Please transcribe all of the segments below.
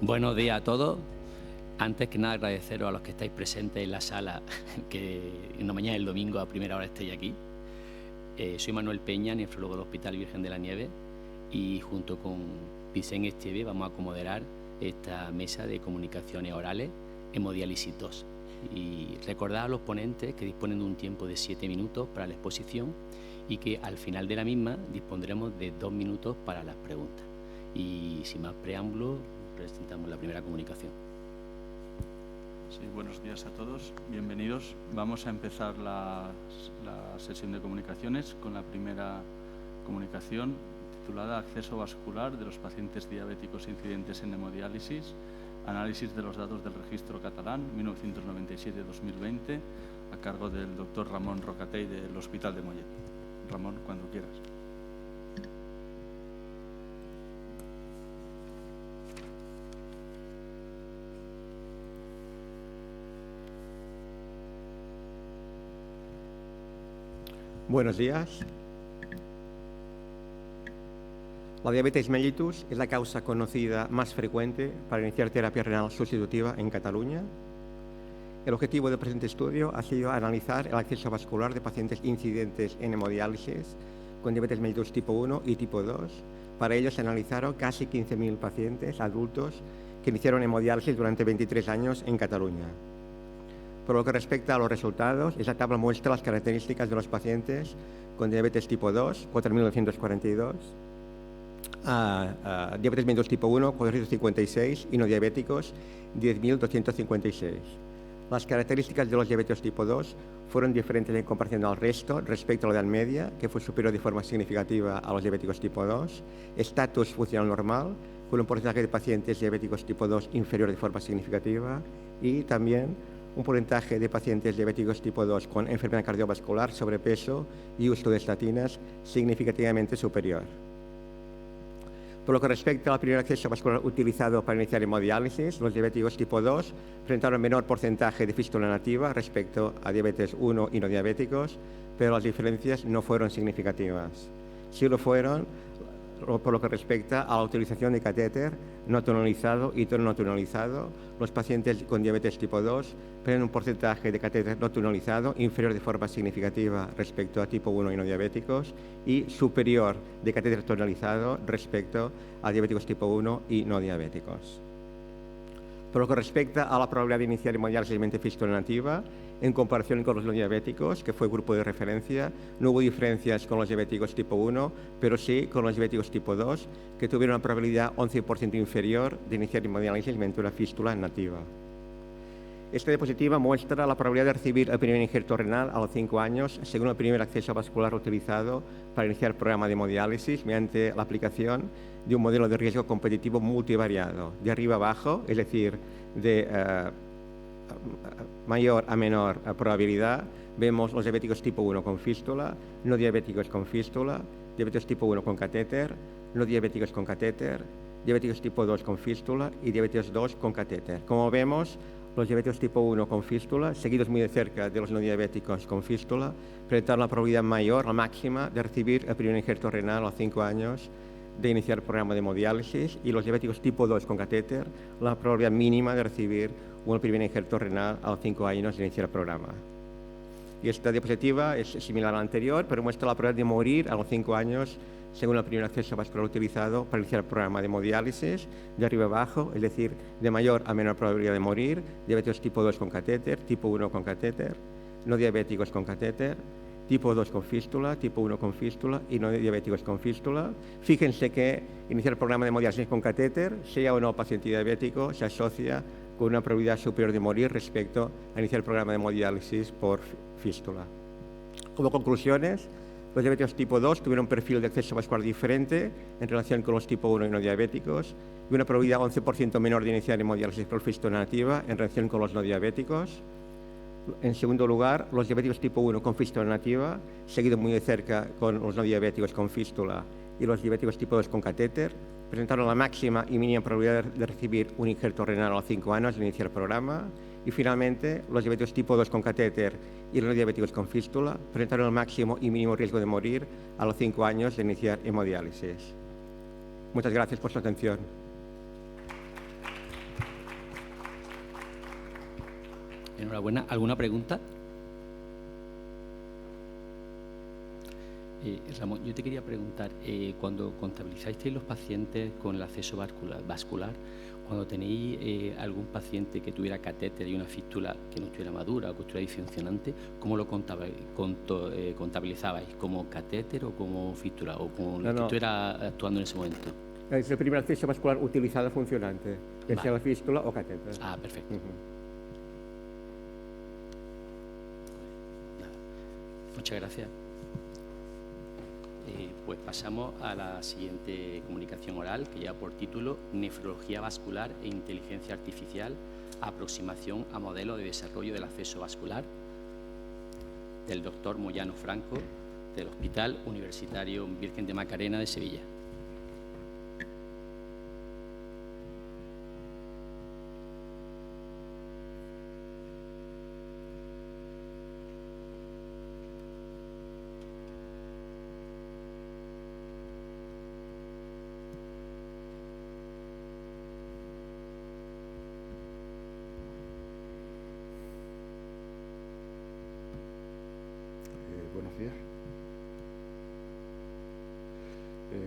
Buenos días a todos. Antes que nada, agradeceros a los que estáis presentes en la sala, que en la mañana del domingo a primera hora estéis aquí. Soy Manuel Peña, nefrólogo del Hospital Virgen de la Nieve, y junto con Vicente Esteve vamos a comoderar esta mesa de comunicaciones orales hemodiálisis 2. Y recordad a los ponentes que disponen de un tiempo de 7 minutos para la exposición y que al final de la misma dispondremos de 2 minutos para las preguntas. Y sin más preámbulos, presentamos la primera comunicación. Sí, buenos días a todos, bienvenidos. Vamos a empezar la sesión de comunicaciones con la primera comunicación titulada Acceso vascular de los pacientes diabéticos incidentes en hemodiálisis, análisis de los datos del registro catalán 1997-2020, a cargo del doctor Ramón Rocatell del Hospital de Mollet. Ramón, cuando quieras. Buenos días. La diabetes mellitus es la causa conocida más frecuente para iniciar terapia renal sustitutiva en Cataluña. El objetivo del presente estudio ha sido analizar el acceso vascular de pacientes incidentes en hemodiálisis con diabetes mellitus tipo 1 y tipo 2. Para ello se analizaron casi 15.000 pacientes adultos que iniciaron hemodiálisis durante 23 años en Cataluña. Por lo que respecta a los resultados, esta tabla muestra las características de los pacientes con diabetes tipo 2, 4.942, diabetes mellitus tipo 1, 456 y no diabéticos, 10.256. Las características de los diabetes tipo 2 fueron diferentes en comparación al resto respecto a la edad media, que fue superior de forma significativa a los diabéticos tipo 2, estatus funcional normal, con un porcentaje de pacientes diabéticos tipo 2 inferior de forma significativa, y también un porcentaje de pacientes diabéticos tipo 2 con enfermedad cardiovascular, sobrepeso y uso de estatinas significativamente superior. Por lo que respecta al primer acceso vascular utilizado para iniciar hemodiálisis, los diabéticos tipo 2 presentaron menor porcentaje de fístula nativa respecto a diabetes 1 y no diabéticos, pero las diferencias no fueron significativas. Sí lo fueron por lo que respecta a la utilización de catéter no tonalizado y tono no tonalizado. Los pacientes con diabetes tipo 2 tienen un porcentaje de catéter no tonalizado inferior de forma significativa respecto a tipo 1 y no diabéticos y superior de catéter tonalizado respecto a diabéticos tipo 1 y no diabéticos. Por lo que respecta a la probabilidad de iniciar hemodiálisis mediante fístula nativa, en comparación con los no diabéticos, que fue el grupo de referencia, no hubo diferencias con los diabéticos tipo 1, pero sí con los diabéticos tipo 2, que tuvieron una probabilidad 11% inferior de iniciar hemodiálisis mediante una fístula nativa. Esta diapositiva muestra la probabilidad de recibir el primer injerto renal a los 5 años, según el primer acceso vascular utilizado para iniciar el programa de hemodiálisis mediante la aplicación de un modelo de riesgo competitivo multivariado, de arriba a abajo, es decir, de mayor a menor probabilidad. Vemos los diabéticos tipo 1 con fístula, no diabéticos con fístula, diabetes tipo 1 con catéter, no diabéticos con catéter, diabéticos tipo 2 con fístula y diabetes 2 con catéter. Como vemos, los diabéticos tipo 1 con fístula, seguidos muy de cerca de los no diabéticos con fístula, presentaron la probabilidad mayor, la máxima, de recibir el primer injerto renal a los 5 años de iniciar el programa de hemodiálisis, y los diabéticos tipo 2 con catéter, la probabilidad mínima de recibir un primer injerto renal a los 5 años de iniciar el programa. Y esta diapositiva es similar a la anterior, pero muestra la probabilidad de morir a los 5 años según el primer acceso vascular utilizado para iniciar el programa de hemodiálisis, de arriba a abajo, es decir, de mayor a menor probabilidad de morir, diabéticos tipo 2 con catéter, tipo 1 con catéter, no diabéticos con catéter, tipo 2 con fístula, tipo 1 con fístula y no diabéticos con fístula. Fíjense que iniciar el programa de hemodiálisis con catéter, sea o no paciente diabético, se asocia con una probabilidad superior de morir respecto a iniciar el programa de hemodiálisis por fístula. Como conclusiones, los diabéticos tipo 2 tuvieron un perfil de acceso vascular diferente en relación con los tipo 1 y no diabéticos y una probabilidad 11% menor de iniciar hemodiálisis por fístula nativa en relación con los no diabéticos. En segundo lugar, los diabéticos tipo 1 con fístula nativa, seguido muy de cerca con los no diabéticos con fístula y los diabéticos tipo 2 con catéter, presentaron la máxima y mínima probabilidad de recibir un injerto renal a los 5 años de iniciar el programa. Y finalmente, los diabéticos tipo 2 con catéter y los no diabéticos con fístula presentaron el máximo y mínimo riesgo de morir a los 5 años de iniciar hemodiálisis. Muchas gracias por su atención. Enhorabuena. ¿Alguna pregunta? Ramón, yo te quería preguntar, cuando contabilizáis los pacientes con el acceso vascular, cuando tenéis algún paciente que tuviera catéter y una fístula que no estuviera madura o que estuviera disfuncionante, ¿cómo lo contabilizabais? ¿Como catéter o como fístula? ¿O como lo que estuviera actuando en ese momento? Es el primer acceso vascular utilizado funcionante, que sea la fístula o catéter. Ah, perfecto. Muchas gracias. Pues pasamos a la siguiente comunicación oral, que lleva por título Nefrología vascular e inteligencia artificial, aproximación a modelo de desarrollo del acceso vascular, del doctor Moyano Franco, del Hospital Universitario Virgen de Macarena de Sevilla. Buenos días.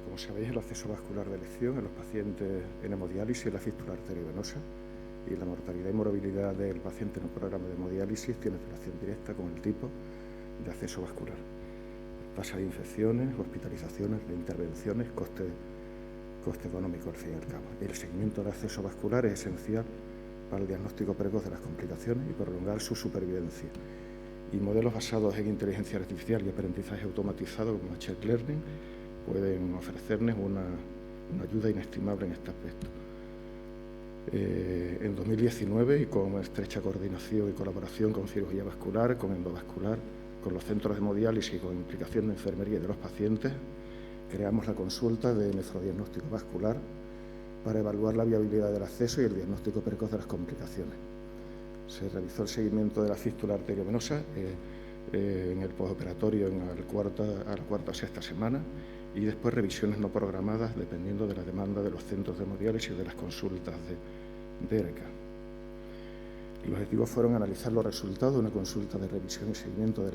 Como sabéis, el acceso vascular de elección en los pacientes en hemodiálisis es la fístula arteriovenosa y la mortalidad y morbilidad del paciente en un programa de hemodiálisis tiene relación directa con el tipo de acceso vascular. Tasa de infecciones, hospitalizaciones, reintervenciones, coste económico al fin y al cabo. El seguimiento del acceso vascular es esencial para el diagnóstico precoz de las complicaciones y prolongar su supervivencia. Y modelos basados en inteligencia artificial y aprendizaje automatizado como Machine Learning pueden ofrecernos una ayuda inestimable en este aspecto. En 2019, y con estrecha coordinación y colaboración con cirugía vascular, con endovascular, con los centros de hemodiálisis y con implicación de enfermería y de los pacientes, creamos la consulta de nefrodiagnóstico vascular para evaluar la viabilidad del acceso y el diagnóstico precoz de las complicaciones. Se realizó el seguimiento de la fístula arteriovenosa en el postoperatorio a la cuarta o sexta semana y después revisiones no programadas dependiendo de la demanda de los centros de hemodiálisis y de las consultas de ERECA. Los objetivos fueron analizar los resultados de una consulta de revisión y seguimiento de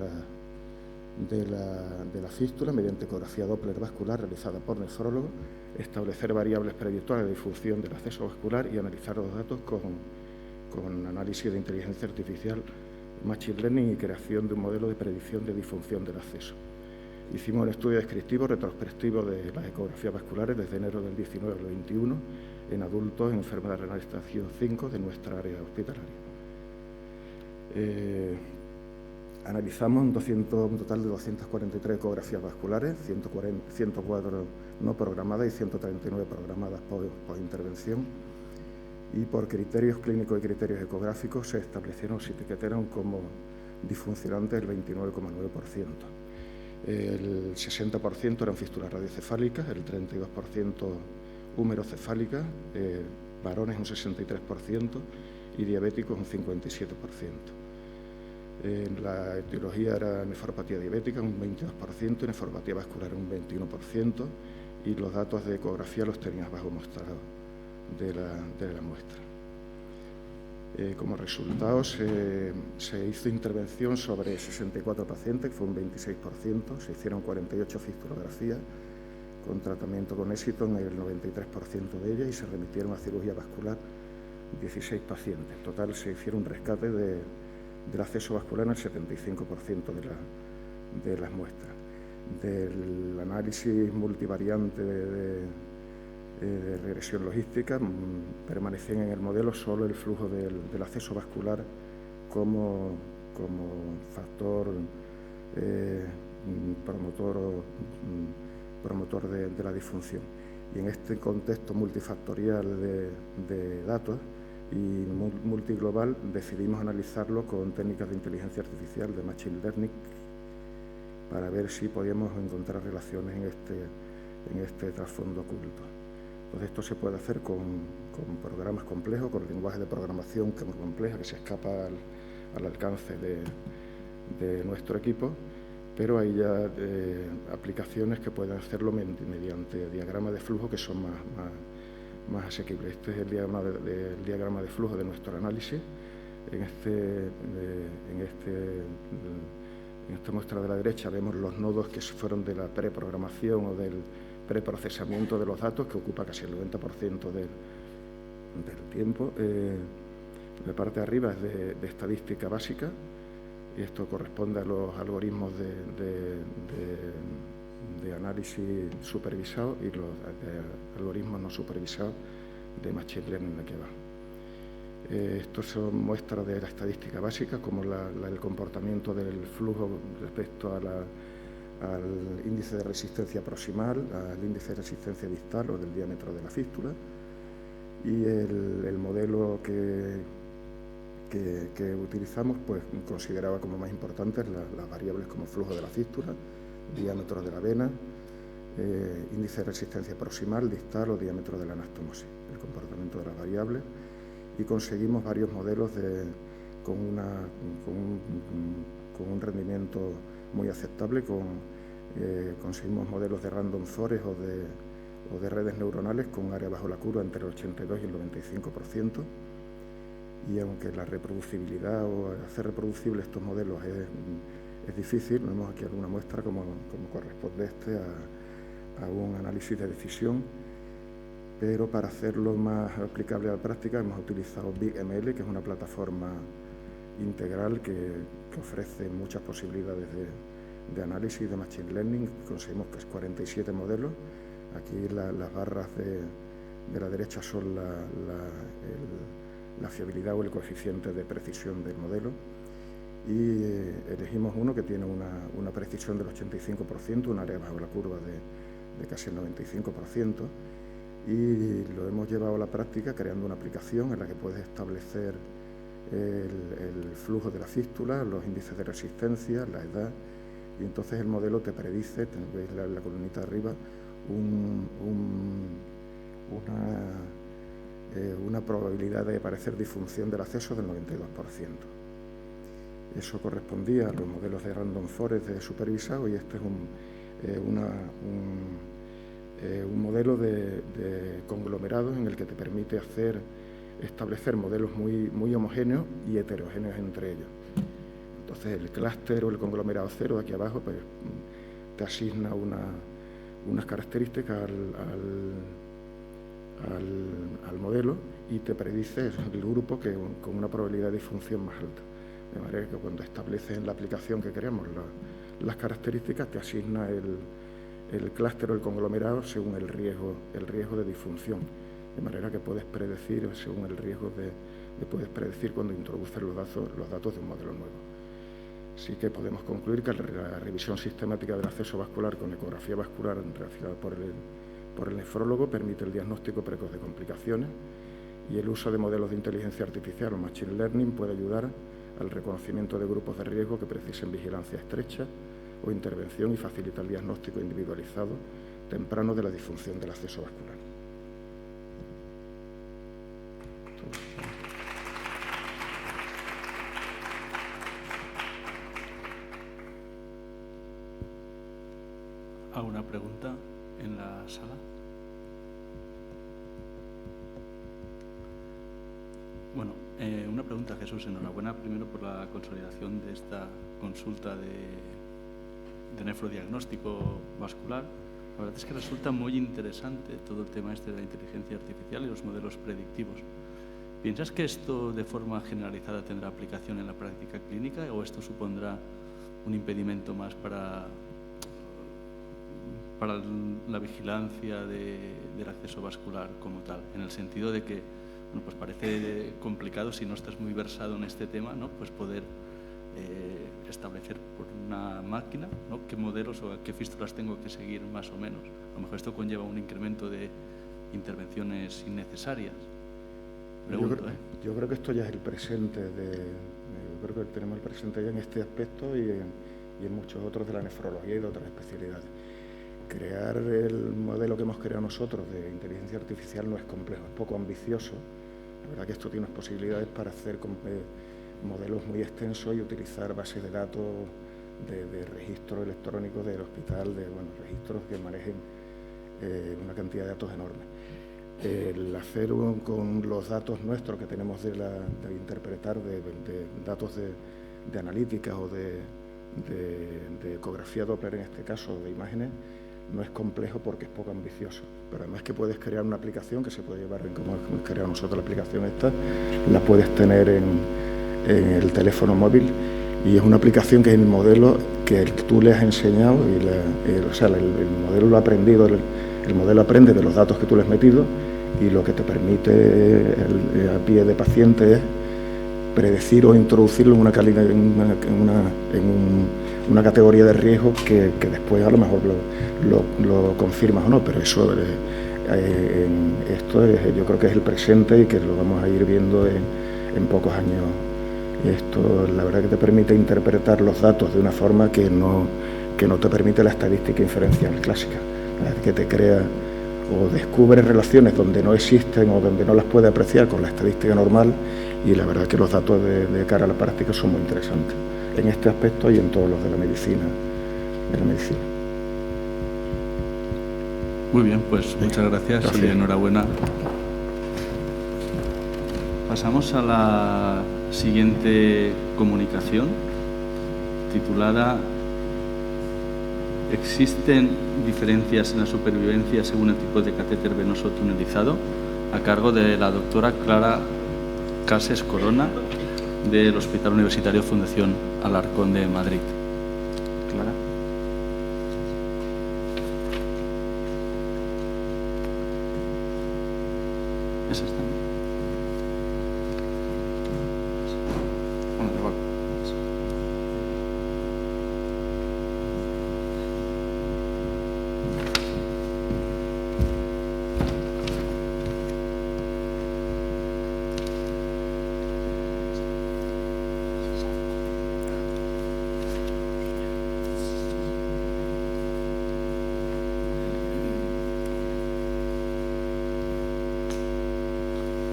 la fístula mediante ecografía Doppler vascular realizada por nefrólogo, establecer variables predictoras de difusión del acceso vascular y analizar los datos con análisis de inteligencia artificial, Machine Learning y creación de un modelo de predicción de disfunción del acceso. Hicimos un estudio descriptivo retrospectivo de las ecografías vasculares desde enero del 19 al 21 en adultos en enfermedad renal estadio 5 de nuestra área hospitalaria. Analizamos un total de 243 ecografías vasculares, 104 no programadas y 139 programadas por intervención. Y por criterios clínicos y criterios ecográficos se establecieron, se etiquetaron como disfuncionantes el 29,9%. El 60% eran fístulas radiocefálicas, el 32% húmerocefálicas, varones un 63% y diabéticos un 57%. La etiología era nefropatía diabética, un 22%, y nefropatía vascular, un 21%, y los datos de ecografía los tenías bajo mostrado de la muestra. Como resultado, se hizo intervención sobre 64 pacientes, que fue un 26%, se hicieron 48 fistulografías con tratamiento con éxito en el 93% de ellas y se remitieron a cirugía vascular 16 pacientes. En total se hicieron un rescate del acceso vascular en el 75% de las muestras. Del análisis multivariante de regresión logística, permanecían en el modelo solo el flujo del acceso vascular como factor promotor de la disfunción. Y en este contexto multifactorial de datos y multiglobal decidimos analizarlo con técnicas de inteligencia artificial de Machine Learning para ver si podíamos encontrar relaciones en este trasfondo oculto. Entonces esto se puede hacer con programas complejos, con lenguaje de programación compleja que se escapa al alcance de nuestro equipo, pero hay ya aplicaciones que pueden hacerlo mediante diagramas de flujo que son más asequibles. Este es el diagrama de flujo de nuestro análisis. En esta muestra de la derecha vemos los nodos que fueron de la preprogramación o del preprocesamiento de los datos, que ocupa casi el 90% del tiempo. La parte de arriba es de estadística básica, y esto corresponde a los algoritmos de análisis supervisado y los algoritmos no supervisados de Machine Learning de aquí abajo. Estos son muestras de la estadística básica, como el comportamiento del flujo respecto al índice de resistencia proximal, al índice de resistencia distal o del diámetro de la fístula, y el modelo que utilizamos pues consideraba como más importantes las variables como flujo de la fístula, diámetro de la vena, índice de resistencia proximal, distal o diámetro de la anastomosis, el comportamiento de las variables, y conseguimos varios modelos con un rendimiento muy aceptable. Conseguimos modelos de random forest o de redes neuronales con área bajo la curva entre el 82 y el 95%. Y aunque la reproducibilidad o hacer reproducibles estos modelos es difícil, vemos aquí alguna muestra como corresponde a un análisis de decisión, pero para hacerlo más aplicable a la práctica hemos utilizado BigML, que es una plataforma integral que ofrece muchas posibilidades de análisis de Machine Learning. Conseguimos que es 47 modelos. Aquí las barras de la derecha son la fiabilidad o el coeficiente de precisión del modelo, y elegimos uno que tiene una precisión del 85%, un área bajo la curva de casi el 95%, y lo hemos llevado a la práctica creando una aplicación en la que puedes establecer el flujo de la fístula, los índices de resistencia, la edad, y entonces el modelo te predice, veis la columnita de arriba, una probabilidad de aparecer disfunción del acceso del 92%. Eso correspondía a los modelos de random forest de supervisado, y este es un modelo de conglomerados en el que te permite establecer modelos muy homogéneos y heterogéneos entre ellos. Entonces el clúster o el conglomerado cero de aquí abajo pues, te asigna unas características al modelo y te predice el grupo con una probabilidad de disfunción más alta. De manera que cuando estableces en la aplicación que queremos las características, te asigna el clúster o el conglomerado según el riesgo de disfunción. De manera que puedes predecir, según el riesgo puedes predecir cuando introduces los datos de un modelo nuevo. Así que podemos concluir que la revisión sistemática del acceso vascular con ecografía vascular realizada por el nefrólogo permite el diagnóstico precoz de complicaciones, y el uso de modelos de inteligencia artificial o Machine Learning puede ayudar al reconocimiento de grupos de riesgo que precisen vigilancia estrecha o intervención, y facilita el diagnóstico individualizado temprano de la disfunción del acceso vascular. ¿Alguna pregunta en la sala? Bueno, una pregunta, Jesús. Enhorabuena primero por la consolidación de esta consulta de nefrodiagnóstico vascular. La verdad es que resulta muy interesante todo el tema de la inteligencia artificial y los modelos predictivos. ¿Piensas que esto de forma generalizada tendrá aplicación en la práctica clínica, o esto supondrá un impedimento más para la vigilancia del acceso vascular como tal? En el sentido de que, bueno, pues parece complicado, si no estás muy versado en este tema, ¿no? Pues poder establecer por una máquina, ¿no? qué modelos o qué fístulas tengo que seguir más o menos. A lo mejor esto conlleva un incremento de intervenciones innecesarias. Yo creo que esto ya es el presente. Yo creo que tenemos el presente ya en este aspecto y en muchos otros de la nefrología y de otras especialidades. Crear el modelo que hemos creado nosotros de inteligencia artificial no es complejo, es poco ambicioso. La verdad que esto tiene unas posibilidades para hacer modelos muy extensos y utilizar bases de datos de registro electrónico del hospital, registros que manejen una cantidad de datos enorme. el hacer con los datos nuestros que tenemos de interpretar de datos de analítica o de ecografía Doppler, en este caso, de imágenes, no es complejo porque es poco ambicioso. Pero además que puedes crear una aplicación que se puede llevar en como hemos creado nosotros la aplicación esta, la puedes tener en el teléfono móvil, y es una aplicación que es el modelo que tú le has enseñado, o sea, el modelo lo ha aprendido, el modelo aprende de los datos que tú le has metido, y lo que te permite a pie de paciente es predecir o introducirlo en una categoría de riesgo que después a lo mejor lo confirmas o no, pero eso esto yo creo que es el presente y que lo vamos a ir viendo en pocos años. Y esto la verdad que te permite interpretar los datos de una forma que no te permite la estadística inferencial clásica, que te crea o descubre relaciones donde no existen o donde no las puede apreciar con la estadística normal, y la verdad que los datos de cara a la práctica son muy interesantes en este aspecto y en todos los de la medicina. Muy bien, pues muchas gracias y enhorabuena. Pasamos a la siguiente comunicación, titulada ¿Existen diferencias en la supervivencia según el tipo de catéter venoso tunelizado?, a cargo de la doctora Clara Cases Corona, del Hospital Universitario Fundación Alarcón de Madrid. Clara. ¿Es esta?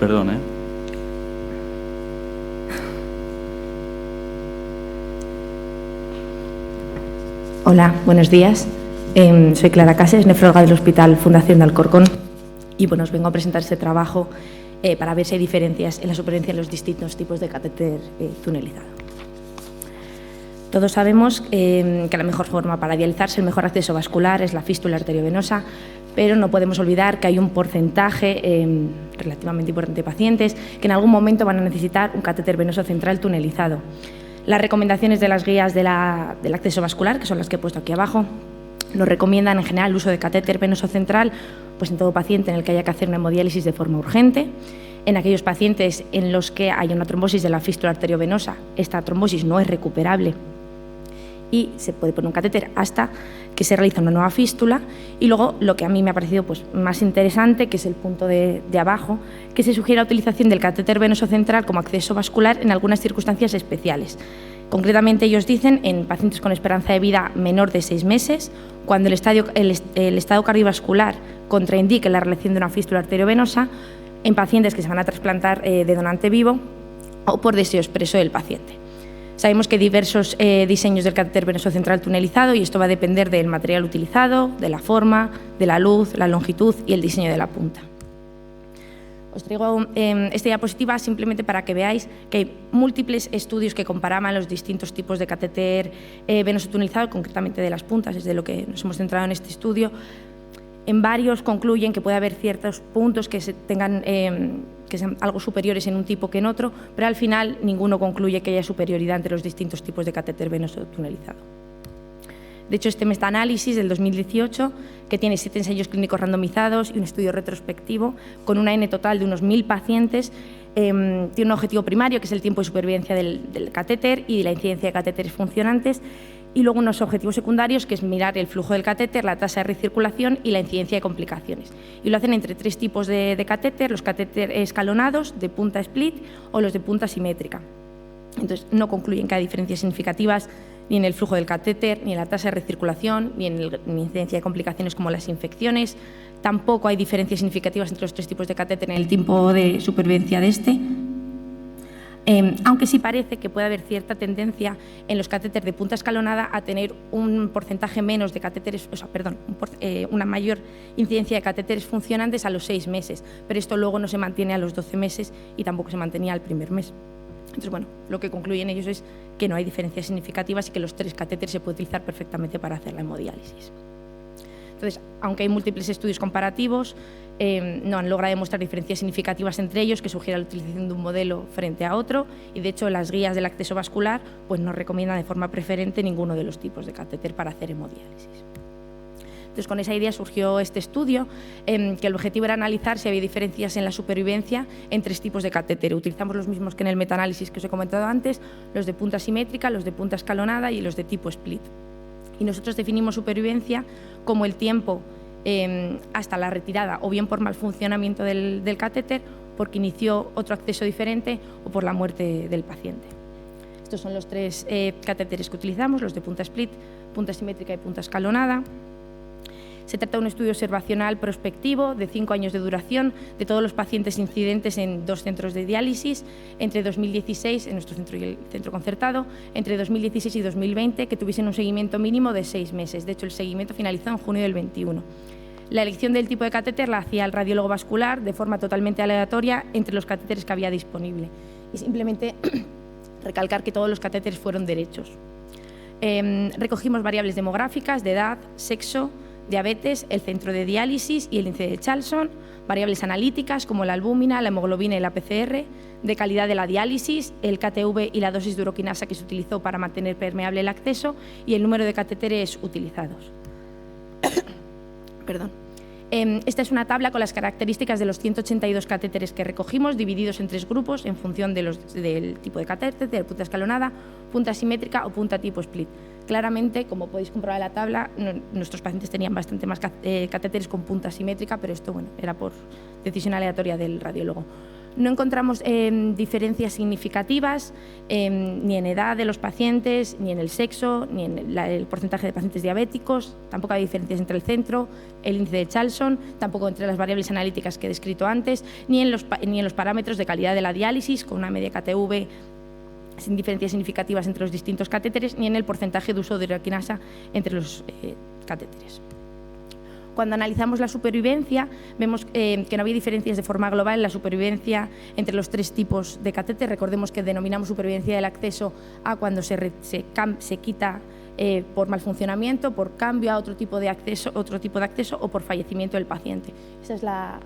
Perdón, Hola, buenos días. Soy Clara Cases, nefróloga del Hospital Fundación de Alcorcón, y bueno, os vengo a presentar este trabajo para ver si hay diferencias en la supervivencia de los distintos tipos de catéter tunelizado. Todos sabemos que la mejor forma para dializarse, el mejor acceso vascular es la fístula arteriovenosa, pero no podemos olvidar que hay un porcentaje relativamente importante de pacientes que en algún momento van a necesitar un catéter venoso central tunelizado. Las recomendaciones de las guías del acceso vascular, que son las que he puesto aquí abajo, nos recomiendan en general el uso de catéter venoso central pues en todo paciente en el que haya que hacer una hemodiálisis de forma urgente, en aquellos pacientes en los que haya una trombosis de la fístula arteriovenosa, esta trombosis no es recuperable y se puede poner un catéter hasta que se realiza una nueva fístula. Y luego lo que a mí me ha parecido pues, más interesante, que es el punto de abajo, que se sugiere la utilización del catéter venoso central como acceso vascular en algunas circunstancias especiales. Concretamente ellos dicen en pacientes con esperanza de vida menor de 6 meses, cuando el estado cardiovascular contraindique la realización de una fístula arteriovenosa, en pacientes que se van a trasplantar de donante vivo o por deseo expreso del paciente. Sabemos que hay diversos diseños del catéter venoso central tunelizado y esto va a depender del material utilizado, de la forma, de la luz, la longitud y el diseño de la punta. Os traigo esta diapositiva simplemente para que veáis que hay múltiples estudios que comparaban los distintos tipos de catéter venoso tunelizado, concretamente de las puntas, es de lo que nos hemos centrado en este estudio. En varios concluyen que puede haber ciertos puntos que que sean algo superiores en un tipo que en otro, pero al final ninguno concluye que haya superioridad entre los distintos tipos de catéter venoso tunelizado. De hecho, este metaanálisis del 2018, que tiene 7 ensayos clínicos randomizados y un estudio retrospectivo con una N total de unos 1000 pacientes, tiene un objetivo primario, que es el tiempo de supervivencia del catéter y la incidencia de catéteres funcionantes, y luego unos objetivos secundarios, que es mirar el flujo del catéter, la tasa de recirculación y la incidencia de complicaciones. Y lo hacen entre 3 tipos de catéter: los catéter escalonados, de punta split, o los de punta simétrica. Entonces, no concluyen que haya diferencias significativas ni en el flujo del catéter, ni en la tasa de recirculación, ni en la incidencia de complicaciones como las infecciones. Tampoco hay diferencias significativas entre los 3 tipos de catéter en el tiempo de supervivencia de este. aunque sí parece que puede haber cierta tendencia en los catéteres de punta escalonada a tener un porcentaje menos de catéteres, una mayor incidencia de catéteres funcionantes a los 6 meses, pero esto luego no se mantiene a los 12 meses y tampoco se mantenía al primer mes. Entonces, bueno, lo que concluyen ellos es que no hay diferencias significativas y que los 3 catéteres se puede utilizar perfectamente para hacer la hemodiálisis. Entonces, aunque hay múltiples estudios comparativos, no han logrado demostrar diferencias significativas entre ellos que sugieran la utilización de un modelo frente a otro, y de hecho las guías del acceso vascular pues, no recomiendan de forma preferente ninguno de los tipos de catéter para hacer hemodiálisis. Entonces, con esa idea surgió este estudio, que el objetivo era analizar si había diferencias en la supervivencia en 3 tipos de catéter. Utilizamos los mismos que en el metaanálisis que os he comentado antes, los de punta simétrica, los de punta escalonada y los de tipo split. Y nosotros definimos supervivencia como el tiempo hasta la retirada, o bien por mal funcionamiento del catéter, porque inició otro acceso diferente o por la muerte del paciente. Estos son los 3 catéteres que utilizamos, los de punta split, punta simétrica y punta escalonada. Se trata de un estudio observacional prospectivo de 5 años de duración de todos los pacientes incidentes en 2 centros de diálisis entre 2016, en nuestro centro y el centro concertado, entre 2016 y 2020, que tuviesen un seguimiento mínimo de 6 meses. De hecho, el seguimiento finalizó en junio del 21. La elección del tipo de catéter la hacía el radiólogo vascular de forma totalmente aleatoria entre los catéteres que había disponible. Y simplemente recalcar que todos los catéteres fueron derechos. Recogimos variables demográficas de edad, sexo, diabetes, el centro de diálisis y el índice de Charlson, variables analíticas como la albúmina, la hemoglobina y la PCR, de calidad de la diálisis, el KTV y la dosis de uroquinasa que se utilizó para mantener permeable el acceso y el número de catéteres utilizados. Perdón. Esta es una tabla con las características de los 182 catéteres que recogimos, divididos en 3 grupos en función del tipo de catéter, de punta escalonada, punta simétrica o punta tipo split. Claramente, como podéis comprobar en la tabla, nuestros pacientes tenían bastante más catéteres con punta simétrica, pero esto bueno, era por decisión aleatoria del radiólogo. No encontramos diferencias significativas ni en edad de los pacientes, ni en el sexo, ni en el porcentaje de pacientes diabéticos. Tampoco hay diferencias entre el centro, el índice de Charlson, tampoco entre las variables analíticas que he descrito antes, ni en los parámetros de calidad de la diálisis, con una media KTV sin diferencias significativas entre los distintos catéteres, ni en el porcentaje de uso de uroquinasa entre los catéteres. Cuando analizamos la supervivencia, vemos que no había diferencias de forma global en la supervivencia entre los 3 tipos de catéter. Recordemos que denominamos supervivencia del acceso a cuando se quita por mal funcionamiento, por cambio a otro tipo de acceso o por fallecimiento del paciente. Esa es la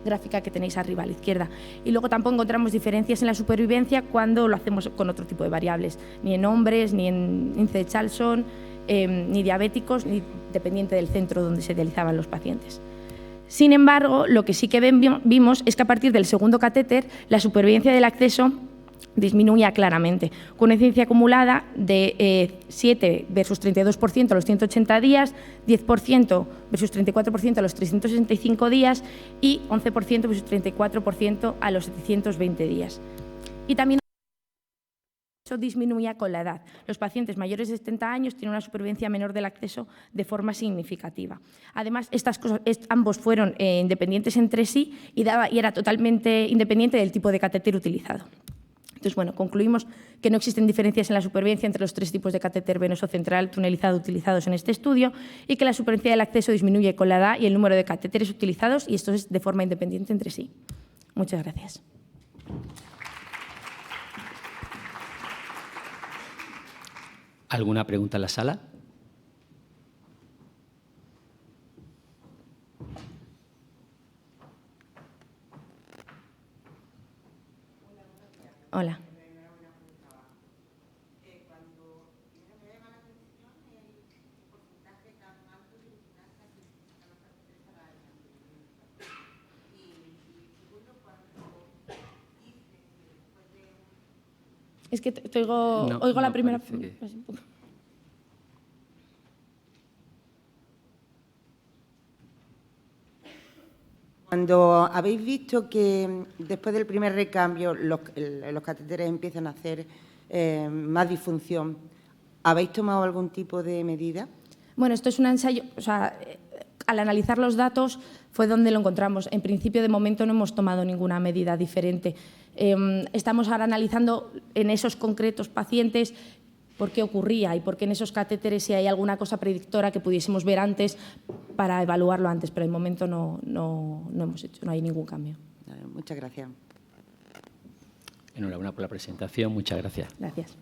gráfica que tenéis arriba a la izquierda. Y luego tampoco encontramos diferencias en la supervivencia cuando lo hacemos con otro tipo de variables, ni en hombres, ni en índice de Charlson, ni diabéticos, ni dependiente del centro donde se dializaban los pacientes. Sin embargo, lo que sí que vimos es que a partir del segundo catéter la supervivencia del acceso disminuía claramente, con una incidencia acumulada de 7 versus 32% a los 180 días, 10% versus 34% a los 365 días y 11% versus 34% a los 720 días. Y también eso disminuía con la edad. Los pacientes mayores de 70 años tienen una supervivencia menor del acceso de forma significativa. Además, ambos fueron independientes entre sí y era totalmente independiente del tipo de catéter utilizado. Entonces, bueno, concluimos que no existen diferencias en la supervivencia entre los 3 tipos de catéter venoso central tunelizado utilizados en este estudio y que la supervivencia del acceso disminuye con la edad y el número de catéteres utilizados, y esto es de forma independiente entre sí. Muchas gracias. ¿Alguna pregunta en la sala? Hola. Es que oigo la primera. Cuando habéis visto que después del primer recambio los catéteres empiezan a hacer más disfunción, ¿habéis tomado algún tipo de medida? Bueno, esto es un ensayo, o sea, al analizar los datos fue donde lo encontramos. En principio, de momento, no hemos tomado ninguna medida diferente. Estamos ahora analizando en esos concretos pacientes por qué ocurría y por qué en esos catéteres si hay alguna cosa predictora que pudiésemos ver antes para evaluarlo antes, pero de momento no hemos hecho, no hay ningún cambio. Muchas gracias. Enhorabuena por la presentación, muchas gracias. Gracias.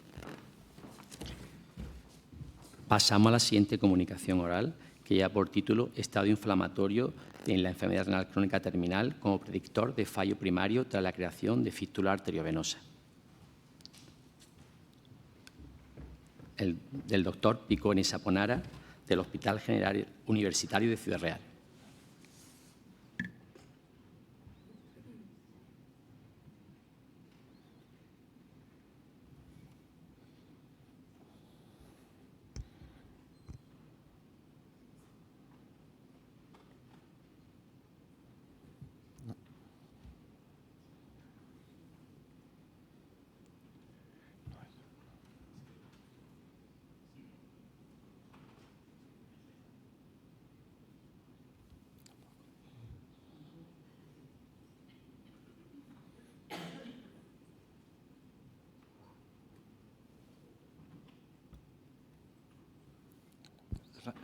Pasamos a la siguiente comunicación oral, que lleva por título Estado inflamatorio en la enfermedad renal crónica terminal como predictor de fallo primario tras la creación de fístula arteriovenosa. Del doctor Picone Saponara, del Hospital General Universitario de Ciudad Real.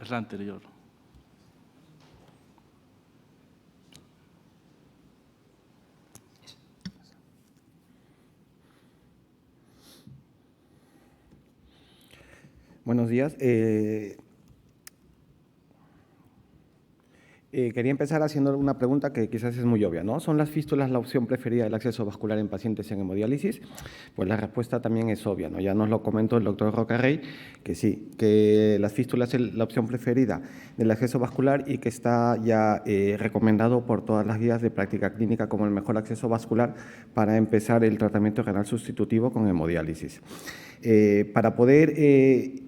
Es la anterior. Buenos días. Quería empezar haciendo una pregunta que quizás es muy obvia, ¿no? ¿Son las fístulas la opción preferida del acceso vascular en pacientes en hemodiálisis? Pues la respuesta también es obvia, ¿no? Ya nos lo comentó el doctor Rocarrey, que sí, que las fístulas es la opción preferida del acceso vascular y que está ya recomendado por todas las guías de práctica clínica como el mejor acceso vascular para empezar el tratamiento renal sustitutivo con hemodiálisis. Para poder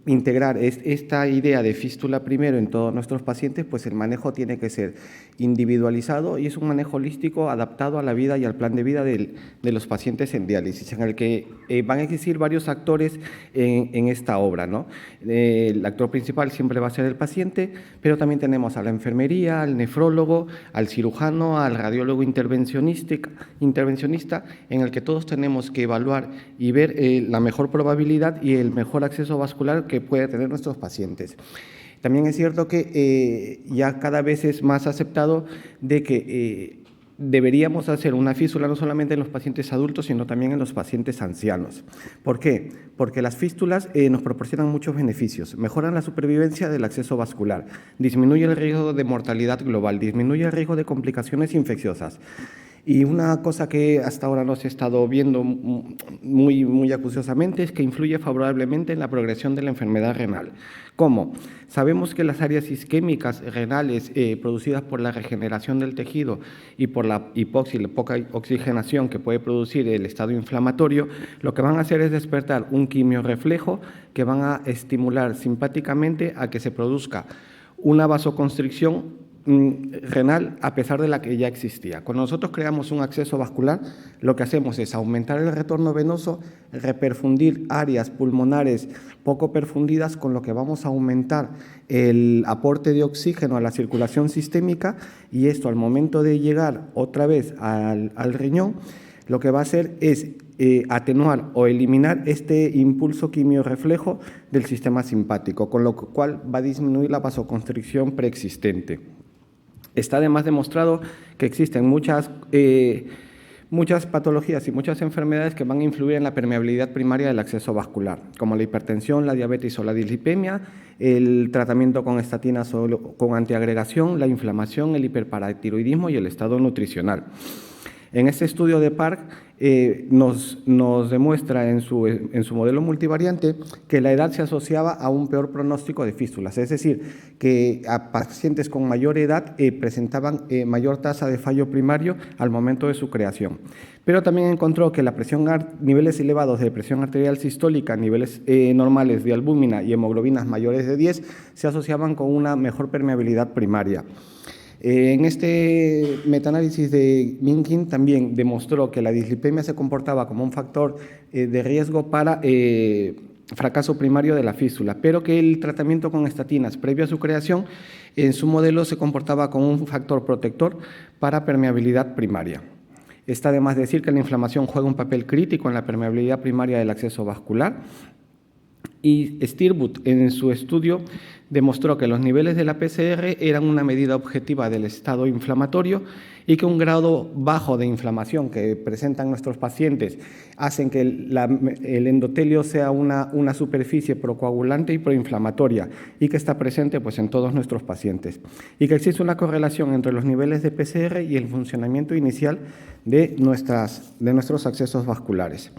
integrar esta idea de fístula primero en todos nuestros pacientes, pues el manejo tiene que ser individualizado y es un manejo holístico adaptado a la vida y al plan de vida de los pacientes en diálisis, en el que van a existir varios actores en esta obra, ¿no? El actor principal siempre va a ser el paciente, pero también tenemos a la enfermería, al nefrólogo, al cirujano, al radiólogo intervencionista, en el que todos tenemos que evaluar y ver la mejor probabilidad y el mejor acceso vascular que puede tener nuestros pacientes. También es cierto que ya cada vez es más aceptado de que deberíamos hacer una fístula no solamente en los pacientes adultos, sino también en los pacientes ancianos. ¿Por qué? Porque las fístulas nos proporcionan muchos beneficios. Mejoran la supervivencia del acceso vascular, disminuye el riesgo de mortalidad global, disminuye el riesgo de complicaciones infecciosas. Y una cosa que hasta ahora no se ha estado viendo muy acuciosamente es que influye favorablemente en la progresión de la enfermedad renal. ¿Cómo? Sabemos que las áreas isquémicas renales producidas por la regeneración del tejido y por la hipoxia y la poca oxigenación que puede producir el estado inflamatorio, lo que van a hacer es despertar un quimiorreflejo que van a estimular simpáticamente a que se produzca una vasoconstricción renal a pesar de la que ya existía. Cuando nosotros creamos un acceso vascular, lo que hacemos es aumentar el retorno venoso, reperfundir áreas pulmonares poco perfundidas, con lo que vamos a aumentar el aporte de oxígeno a la circulación sistémica, y esto al momento de llegar otra vez al riñón, lo que va a hacer es atenuar o eliminar este impulso quimiorreflejo del sistema simpático, con lo cual va a disminuir la vasoconstricción preexistente. Está además demostrado que existen muchas patologías y muchas enfermedades que van a influir en la permeabilidad primaria del acceso vascular, como la hipertensión, la diabetes o la dislipemia, el tratamiento con estatinas o con antiagregación, la inflamación, el hiperparatiroidismo y el estado nutricional. En este estudio de Park nos demuestra en su modelo multivariante que la edad se asociaba a un peor pronóstico de fístulas, es decir, que a pacientes con mayor edad presentaban mayor tasa de fallo primario al momento de su creación. Pero también encontró que niveles elevados de presión arterial sistólica, niveles normales de albúmina y hemoglobinas mayores de 10 se asociaban con una mejor permeabilidad primaria. En este metaanálisis de Minkin también demostró que la dislipemia se comportaba como un factor de riesgo para fracaso primario de la fístula, pero que el tratamiento con estatinas previo a su creación en su modelo se comportaba como un factor protector para permeabilidad primaria. Está de más decir que la inflamación juega un papel crítico en la permeabilidad primaria del acceso vascular, y Stirbut en su estudio demostró que los niveles de la PCR eran una medida objetiva del estado inflamatorio y que un grado bajo de inflamación que presentan nuestros pacientes hacen que el endotelio sea una superficie procoagulante y proinflamatoria y que está presente pues, en todos nuestros pacientes, y que existe una correlación entre los niveles de PCR y el funcionamiento inicial de nuestros accesos vasculares.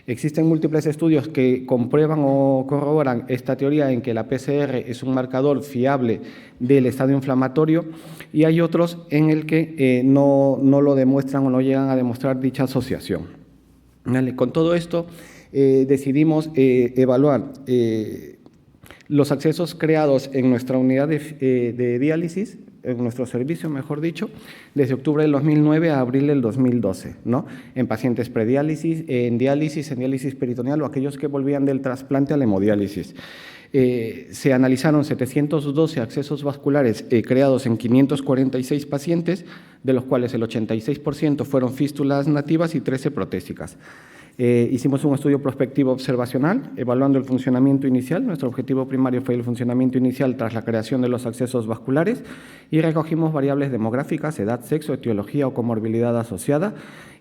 Existen múltiples estudios que comprueban o corroboran esta teoría en que la PCR es un marcador fiable del estado inflamatorio, y hay otros en el que no lo demuestran o no llegan a demostrar dicha asociación. ¿Vale? Con todo esto decidimos evaluar los accesos creados en nuestra unidad de diálisis, en nuestro servicio, mejor dicho, desde octubre del 2009 a abril del 2012, ¿no? En pacientes prediálisis, en diálisis peritoneal o aquellos que volvían del trasplante a la hemodiálisis. Se analizaron 712 accesos vasculares creados en 546 pacientes, de los cuales el 86% fueron fístulas nativas y 13 protésicas. Hicimos un estudio prospectivo observacional evaluando el funcionamiento inicial. Nuestro objetivo primario fue el funcionamiento inicial tras la creación de los accesos vasculares, y recogimos variables demográficas, edad, sexo, etiología o comorbilidad asociada,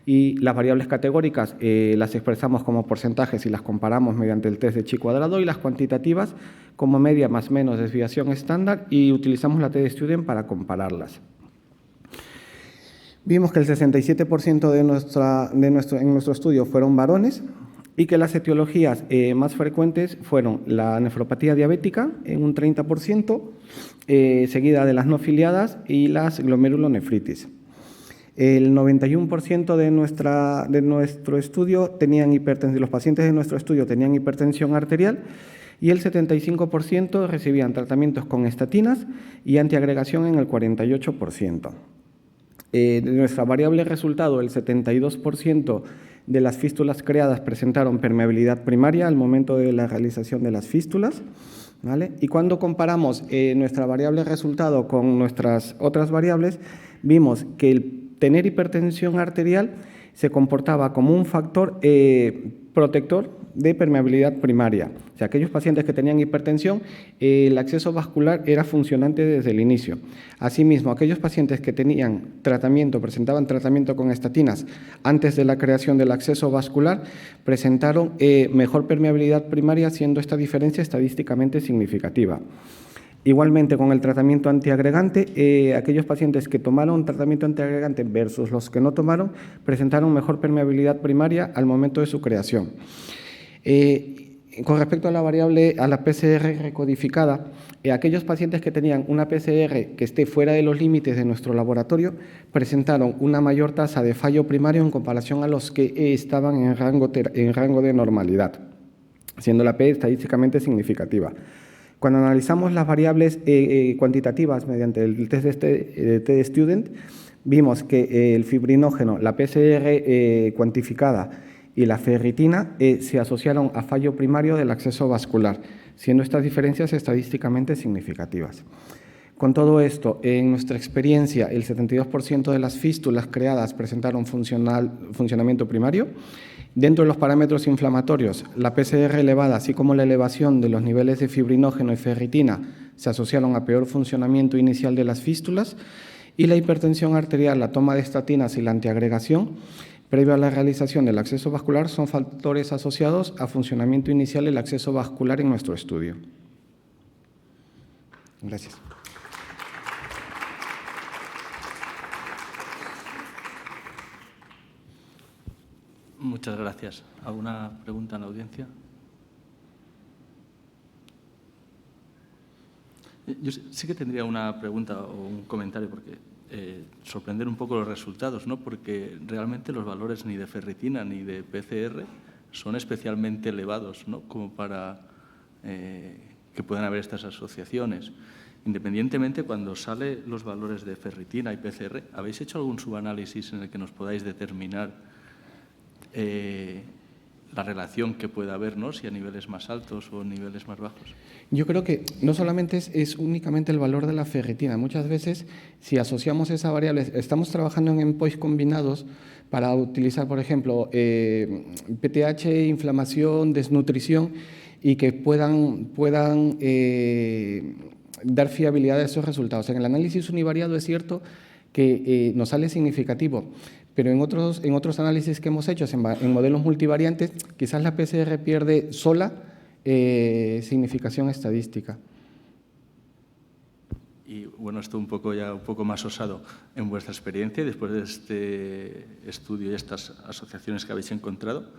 y las variables categóricas las expresamos como porcentajes y las comparamos mediante el test de Chi cuadrado, y las cuantitativas como media más menos desviación estándar, y utilizamos la T-Student para compararlas. Vimos que el 67% en nuestro estudio fueron varones, y que las etiologías más frecuentes fueron la nefropatía diabética en un 30%, seguida de las no filiadas y las glomerulonefritis. El 91% de nuestro estudio tenían hipertensión, los pacientes de nuestro estudio tenían hipertensión arterial, y el 75% recibían tratamientos con estatinas y antiagregación en el 48%. De nuestra variable resultado, el 72% de las fístulas creadas presentaron permeabilidad primaria al momento de la realización de las fístulas, ¿vale? Y cuando comparamos nuestra variable resultado con nuestras otras variables, vimos que el tener hipertensión arterial se comportaba como un factor protector de permeabilidad primaria. O sea, aquellos pacientes que tenían hipertensión, el acceso vascular era funcionante desde el inicio. Asimismo, aquellos pacientes que tenían presentaban tratamiento con estatinas antes de la creación del acceso vascular, presentaron mejor permeabilidad primaria, siendo esta diferencia estadísticamente significativa. Igualmente, con el tratamiento antiagregante, aquellos pacientes que tomaron tratamiento antiagregante versus los que no tomaron, presentaron mejor permeabilidad primaria al momento de su creación. Con respecto a la variable, a la PCR recodificada, aquellos pacientes que tenían una PCR que esté fuera de los límites de nuestro laboratorio presentaron una mayor tasa de fallo primario en comparación a los que estaban en rango de normalidad, siendo la P estadísticamente significativa. Cuando analizamos las variables cuantitativas mediante el test de T-Student, vimos que el fibrinógeno, la PCR cuantificada y la ferritina se asociaron a fallo primario del acceso vascular, siendo estas diferencias estadísticamente significativas. Con todo esto, en nuestra experiencia, el 72% de las fístulas creadas presentaron funcionamiento primario. Dentro de los parámetros inflamatorios, la PCR elevada, así como la elevación de los niveles de fibrinógeno y ferritina, se asociaron a peor funcionamiento inicial de las fístulas, y la hipertensión arterial, la toma de estatinas y la antiagregación, previo a la realización del acceso vascular, son factores asociados a funcionamiento inicial del acceso vascular en nuestro estudio. Gracias. Muchas gracias. ¿Alguna pregunta en la audiencia? Yo sí que tendría una pregunta o un comentario, porque sorprender un poco los resultados, ¿no? Porque realmente los valores ni de ferritina ni de PCR son especialmente elevados, ¿no? Como para que puedan haber estas asociaciones. Independientemente, cuando salen los valores de ferritina y PCR, ¿habéis hecho algún subanálisis en el que nos podáis determinar la relación que pueda haber, ¿no? Si a niveles más altos o niveles más bajos. Yo creo que no solamente es únicamente el valor de la ferritina. Muchas veces, si asociamos esa variable, estamos trabajando en endpoints combinados para utilizar, por ejemplo, PTH, inflamación, desnutrición, y que puedan dar fiabilidad a esos resultados. En el análisis univariado es cierto que nos sale significativo, pero en otros análisis que hemos hecho, en modelos multivariantes, quizás la PCR pierde sola significación estadística. Y bueno, esto un poco más osado. En vuestra experiencia, después de este estudio y estas asociaciones que habéis encontrado,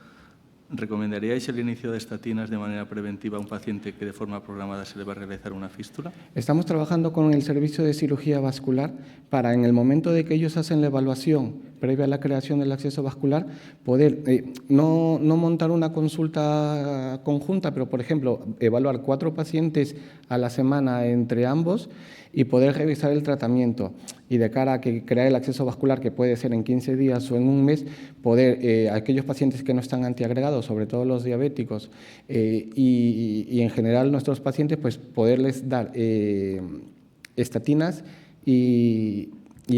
¿recomendaríais el inicio de estatinas de manera preventiva a un paciente que de forma programada se le va a realizar una fístula? Estamos trabajando con el servicio de cirugía vascular para, en el momento de que ellos hacen la evaluación previa a la creación del acceso vascular, poder no montar una consulta conjunta, pero, por ejemplo, evaluar 4 pacientes a la semana entre ambos y poder revisar el tratamiento. Y de cara a que crear el acceso vascular, que puede ser en 15 días o en un mes, poder, aquellos pacientes que no están antiagregados, sobre todo los diabéticos, y en general nuestros pacientes, pues poderles dar estatinas y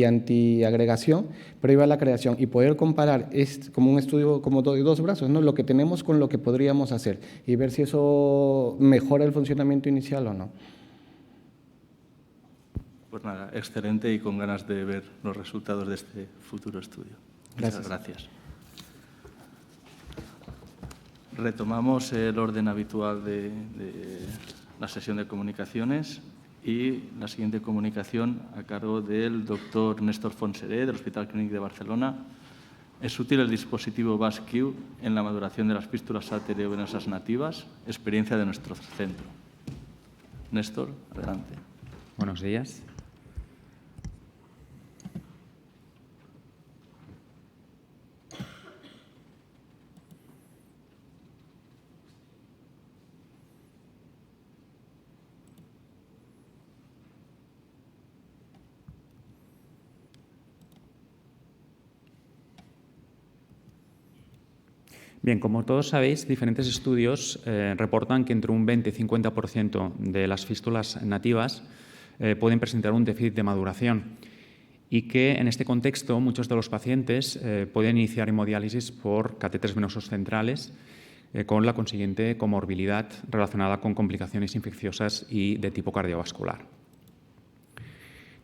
antiagregación previa a la creación, y poder comparar como un estudio como de 2 brazos, ¿no? Lo que tenemos con lo que podríamos hacer y ver si eso mejora el funcionamiento inicial o no. Pues nada, excelente y con ganas de ver los resultados de este futuro estudio. Muchas gracias. Retomamos el orden habitual de la sesión de comunicaciones y la siguiente comunicación a cargo del doctor Néstor Fonseré, del Hospital Clínic de Barcelona. ¿Es útil el dispositivo VASQ en la maduración de las fístulas arteriovenosas nativas? Experiencia de nuestro centro. Néstor, adelante. Buenos días. Bien, como todos sabéis, diferentes estudios reportan que entre un 20 y 50% de las fístulas nativas pueden presentar un déficit de maduración y que en este contexto muchos de los pacientes pueden iniciar hemodiálisis por catéteres venosos centrales con la consiguiente comorbilidad relacionada con complicaciones infecciosas y de tipo cardiovascular.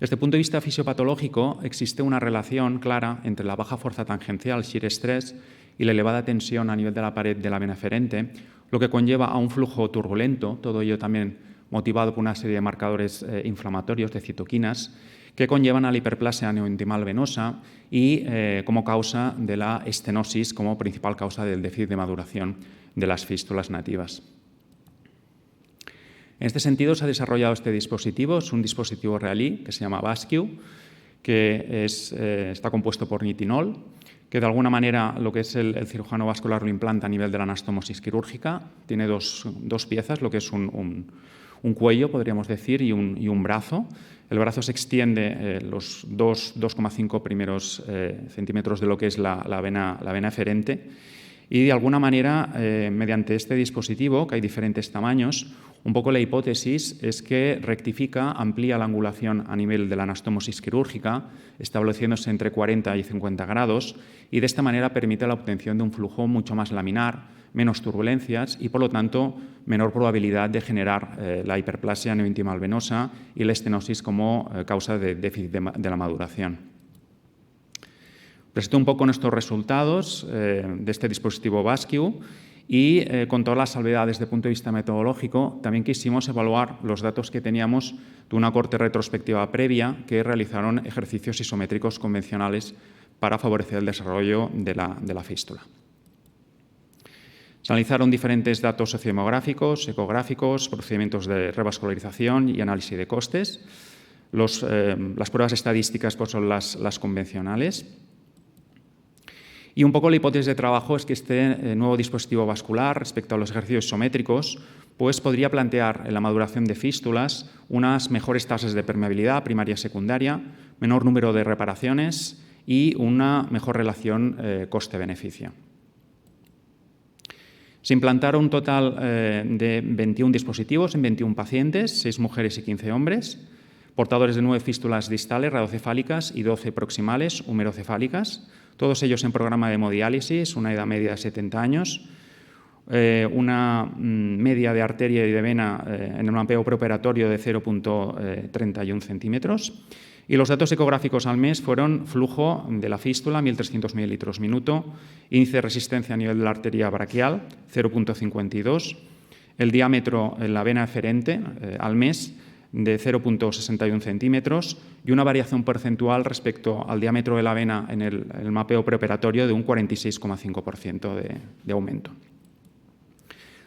Desde el punto de vista fisiopatológico, existe una relación clara entre la baja fuerza tangencial, shear stress, y la elevada tensión a nivel de la pared de la vena aferente, lo que conlleva a un flujo turbulento, todo ello también motivado por una serie de marcadores inflamatorios de citoquinas, que conllevan a la hiperplasia neointimal venosa y como causa de la estenosis, como principal causa del déficit de maduración de las fístulas nativas. En este sentido, se ha desarrollado este dispositivo, es un dispositivo israelí que se llama VASQ, que está compuesto por nitinol, que de alguna manera lo que es el cirujano vascular lo implanta a nivel de la anastomosis quirúrgica. Tiene dos piezas, lo que es un cuello, podríamos decir, y un brazo. El brazo se extiende los 2,5 primeros centímetros de lo que es la vena aferente. Y de alguna manera, mediante este dispositivo, que hay diferentes tamaños, un poco la hipótesis es que rectifica, amplía la angulación a nivel de la anastomosis quirúrgica, estableciéndose entre 40 y 50 grados, y de esta manera permite la obtención de un flujo mucho más laminar, menos turbulencias y, por lo tanto, menor probabilidad de generar la hiperplasia neointimal venosa y la estenosis como causa de déficit de la maduración. Presento un poco nuestros resultados de este dispositivo VASQ y con todas las salvedades desde el punto de vista metodológico, también quisimos evaluar los datos que teníamos de una corte retrospectiva previa que realizaron ejercicios isométricos convencionales para favorecer el desarrollo de la fístula. Se analizaron diferentes datos sociodemográficos, ecográficos, procedimientos de revascularización y análisis de costes. Las pruebas estadísticas pues, son las convencionales. Y un poco la hipótesis de trabajo es que este nuevo dispositivo vascular, respecto a los ejercicios isométricos, pues podría plantear en la maduración de fístulas unas mejores tasas de permeabilidad primaria y secundaria, menor número de reparaciones y una mejor relación coste-beneficio. Se implantaron un total de 21 dispositivos en 21 pacientes, 6 mujeres y 15 hombres, portadores de 9 fístulas distales radiocefálicas y 12 proximales humerocefálicas, todos ellos en programa de hemodiálisis, una edad media de 70 años, una media de arteria y de vena en el mapeo preoperatorio de 0,31 centímetros. Y los datos ecográficos al mes fueron flujo de la fístula, 1.300 mililitros minuto, índice de resistencia a nivel de la arteria braquial, 0,52, el diámetro en la vena eferente al mes de 0,61 centímetros y una variación porcentual respecto al diámetro de la vena en el mapeo preoperatorio de un 46,5% de aumento.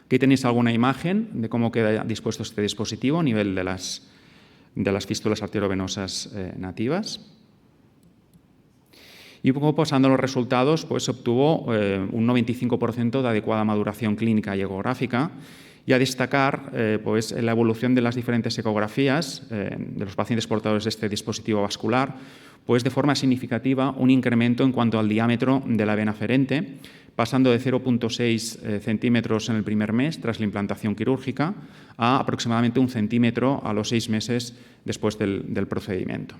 Aquí tenéis alguna imagen de cómo queda dispuesto este dispositivo a nivel de las fístulas arteriovenosas nativas. Y un poco pasando a los resultados, pues se obtuvo un 95% de adecuada maduración clínica y ecográfica, y a destacar pues, la evolución de las diferentes ecografías de los pacientes portadores de este dispositivo vascular, pues de forma significativa un incremento en cuanto al diámetro de la vena aferente, pasando de 0,6 centímetros en el primer mes tras la implantación quirúrgica a aproximadamente 1 centímetro a los 6 meses después del procedimiento.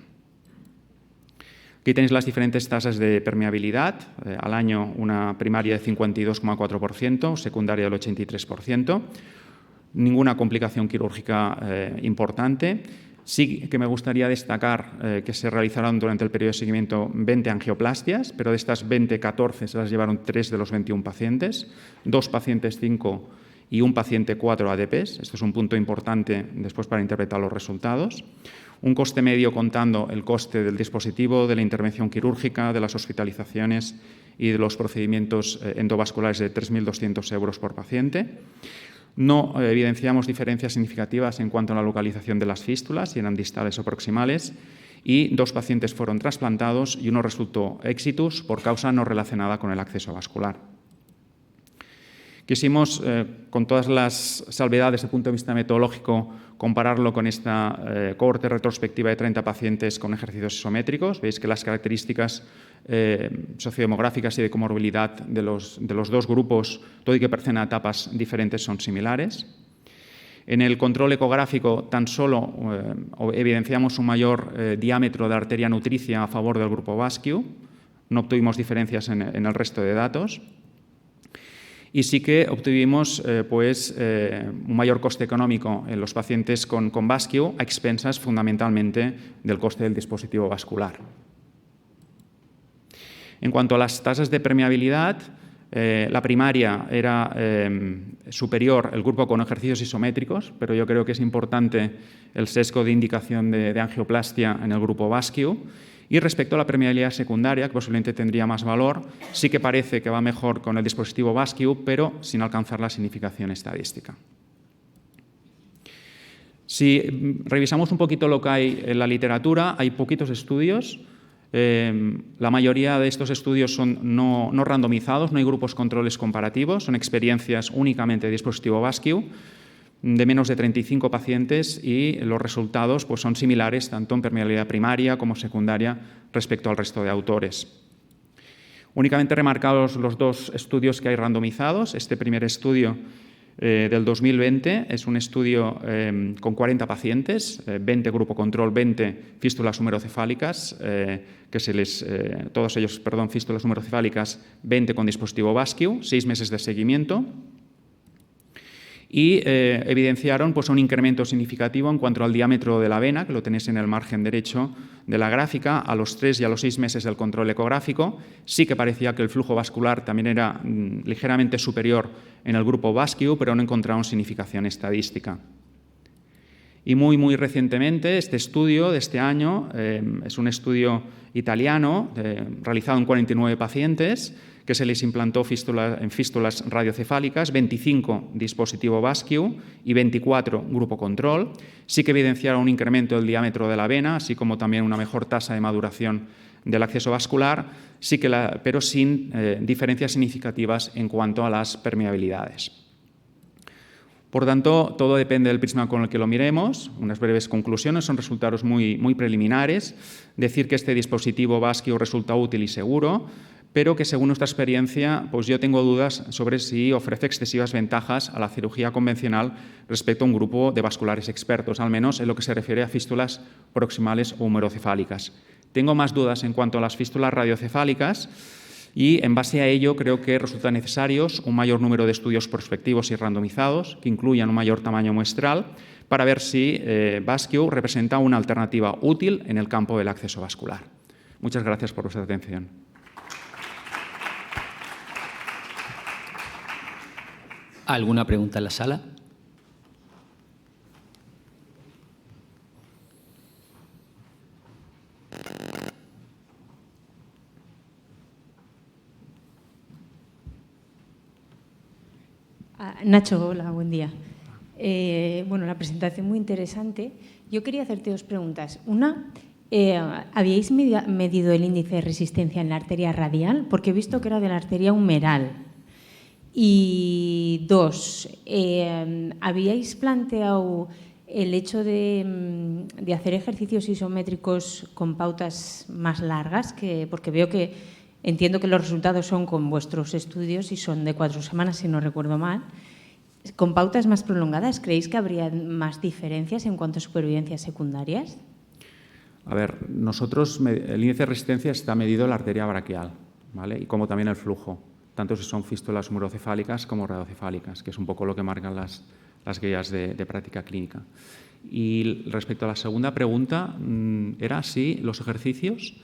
Aquí tenéis las diferentes tasas de permeabilidad. Al año una primaria de 52,4%, secundaria del 83%. Ninguna complicación quirúrgica importante. Sí que me gustaría destacar que se realizaron durante el periodo de seguimiento 20 angioplastias, pero de estas 20, 14 se las llevaron 3 de los 21 pacientes, 2 pacientes 5 y un paciente 4 ADPs. Esto es un punto importante después para interpretar los resultados. Un coste medio contando el coste del dispositivo, de la intervención quirúrgica, de las hospitalizaciones y de los procedimientos endovasculares de 3.200 euros por paciente. No evidenciamos diferencias significativas en cuanto a la localización de las fístulas, si eran distales o proximales, y 2 pacientes fueron trasplantados y uno resultó exitus por causa no relacionada con el acceso vascular. Quisimos, con todas las salvedades desde el punto de vista metodológico, compararlo con esta cohorte retrospectiva de 30 pacientes con ejercicios isométricos. Veis que las características sociodemográficas y de comorbilidad de los 2 grupos, todo y que pertenecen a etapas diferentes, son similares. En el control ecográfico tan solo evidenciamos un mayor diámetro de arteria nutricia a favor del grupo Vascu. No obtuvimos diferencias en el resto de datos. Y sí que obtuvimos un mayor coste económico en los pacientes con Vascu a expensas fundamentalmente del coste del dispositivo vascular. En cuanto a las tasas de permeabilidad, la primaria era superior el grupo con ejercicios isométricos, pero yo creo que es importante el sesgo de indicación de angioplastia en el grupo Vascu. Y respecto a la permeabilidad secundaria, que posiblemente tendría más valor, sí que parece que va mejor con el dispositivo Vascu, pero sin alcanzar la significación estadística. Si revisamos un poquito lo que hay en la literatura, hay poquitos estudios. La mayoría de estos estudios son no randomizados, no hay grupos controles comparativos, son experiencias únicamente de dispositivo Vascu, de menos de 35 pacientes, y los resultados pues, son similares tanto en permeabilidad primaria como secundaria respecto al resto de autores. Únicamente remarcados los 2 estudios que hay randomizados. Este primer estudio del 2020 es un estudio con 40 pacientes, 20 grupo control, 20 fístulas humerocefálicas, fístulas humerocefálicas, 20 con dispositivo Vascu, 6 meses de seguimiento. Y evidenciaron pues, un incremento significativo en cuanto al diámetro de la vena, que lo tenéis en el margen derecho de la gráfica, a los 3 y a los 6 meses del control ecográfico. Sí que parecía que el flujo vascular también era ligeramente superior en el grupo Vascu, pero no encontraron significación estadística. Y muy recientemente, este estudio de este año es un estudio italiano realizado en 49 pacientes, que se les implantó en fístulas radiocefálicas, 25 dispositivo Vascu y 24 grupo control. Sí que evidenciaron un incremento del diámetro de la vena, así como también una mejor tasa de maduración del acceso vascular, pero sin diferencias significativas en cuanto a las permeabilidades. Por tanto, todo depende del prisma con el que lo miremos. Unas breves conclusiones, son resultados muy preliminares. Decir que este dispositivo Vascu resulta útil y seguro, pero que según nuestra experiencia, pues yo tengo dudas sobre si ofrece excesivas ventajas a la cirugía convencional respecto a un grupo de vasculares expertos, al menos en lo que se refiere a fístulas proximales o humerocefálicas. Tengo más dudas en cuanto a las fístulas radiocefálicas y, en base a ello, creo que resulta necesarios un mayor número de estudios prospectivos y randomizados que incluyan un mayor tamaño muestral para ver si VASCIU representa una alternativa útil en el campo del acceso vascular. Muchas gracias por vuestra atención. ¿Alguna pregunta en la sala? Nacho, hola, buen día. Bueno, la presentación muy interesante. Yo quería hacerte dos preguntas. Una, ¿habíais medido el índice de resistencia en la arteria radial? Porque he visto que era de la arteria humeral. Y dos, ¿habíais planteado el hecho de hacer ejercicios isométricos con pautas más largas? Porque veo que, entiendo que los resultados son con vuestros estudios y son de 4 semanas, si no recuerdo mal. ¿Con pautas más prolongadas creéis que habría más diferencias en cuanto a supervivencias secundarias? A ver, nosotros, el índice de resistencia está medido en la arteria braquial, ¿vale? Y como también el flujo, tanto si son fístulas humerocefálicas como radiocefálicas, que es un poco lo que marcan las guías de práctica clínica. Y respecto a la segunda pregunta, ¿era si los ejercicios?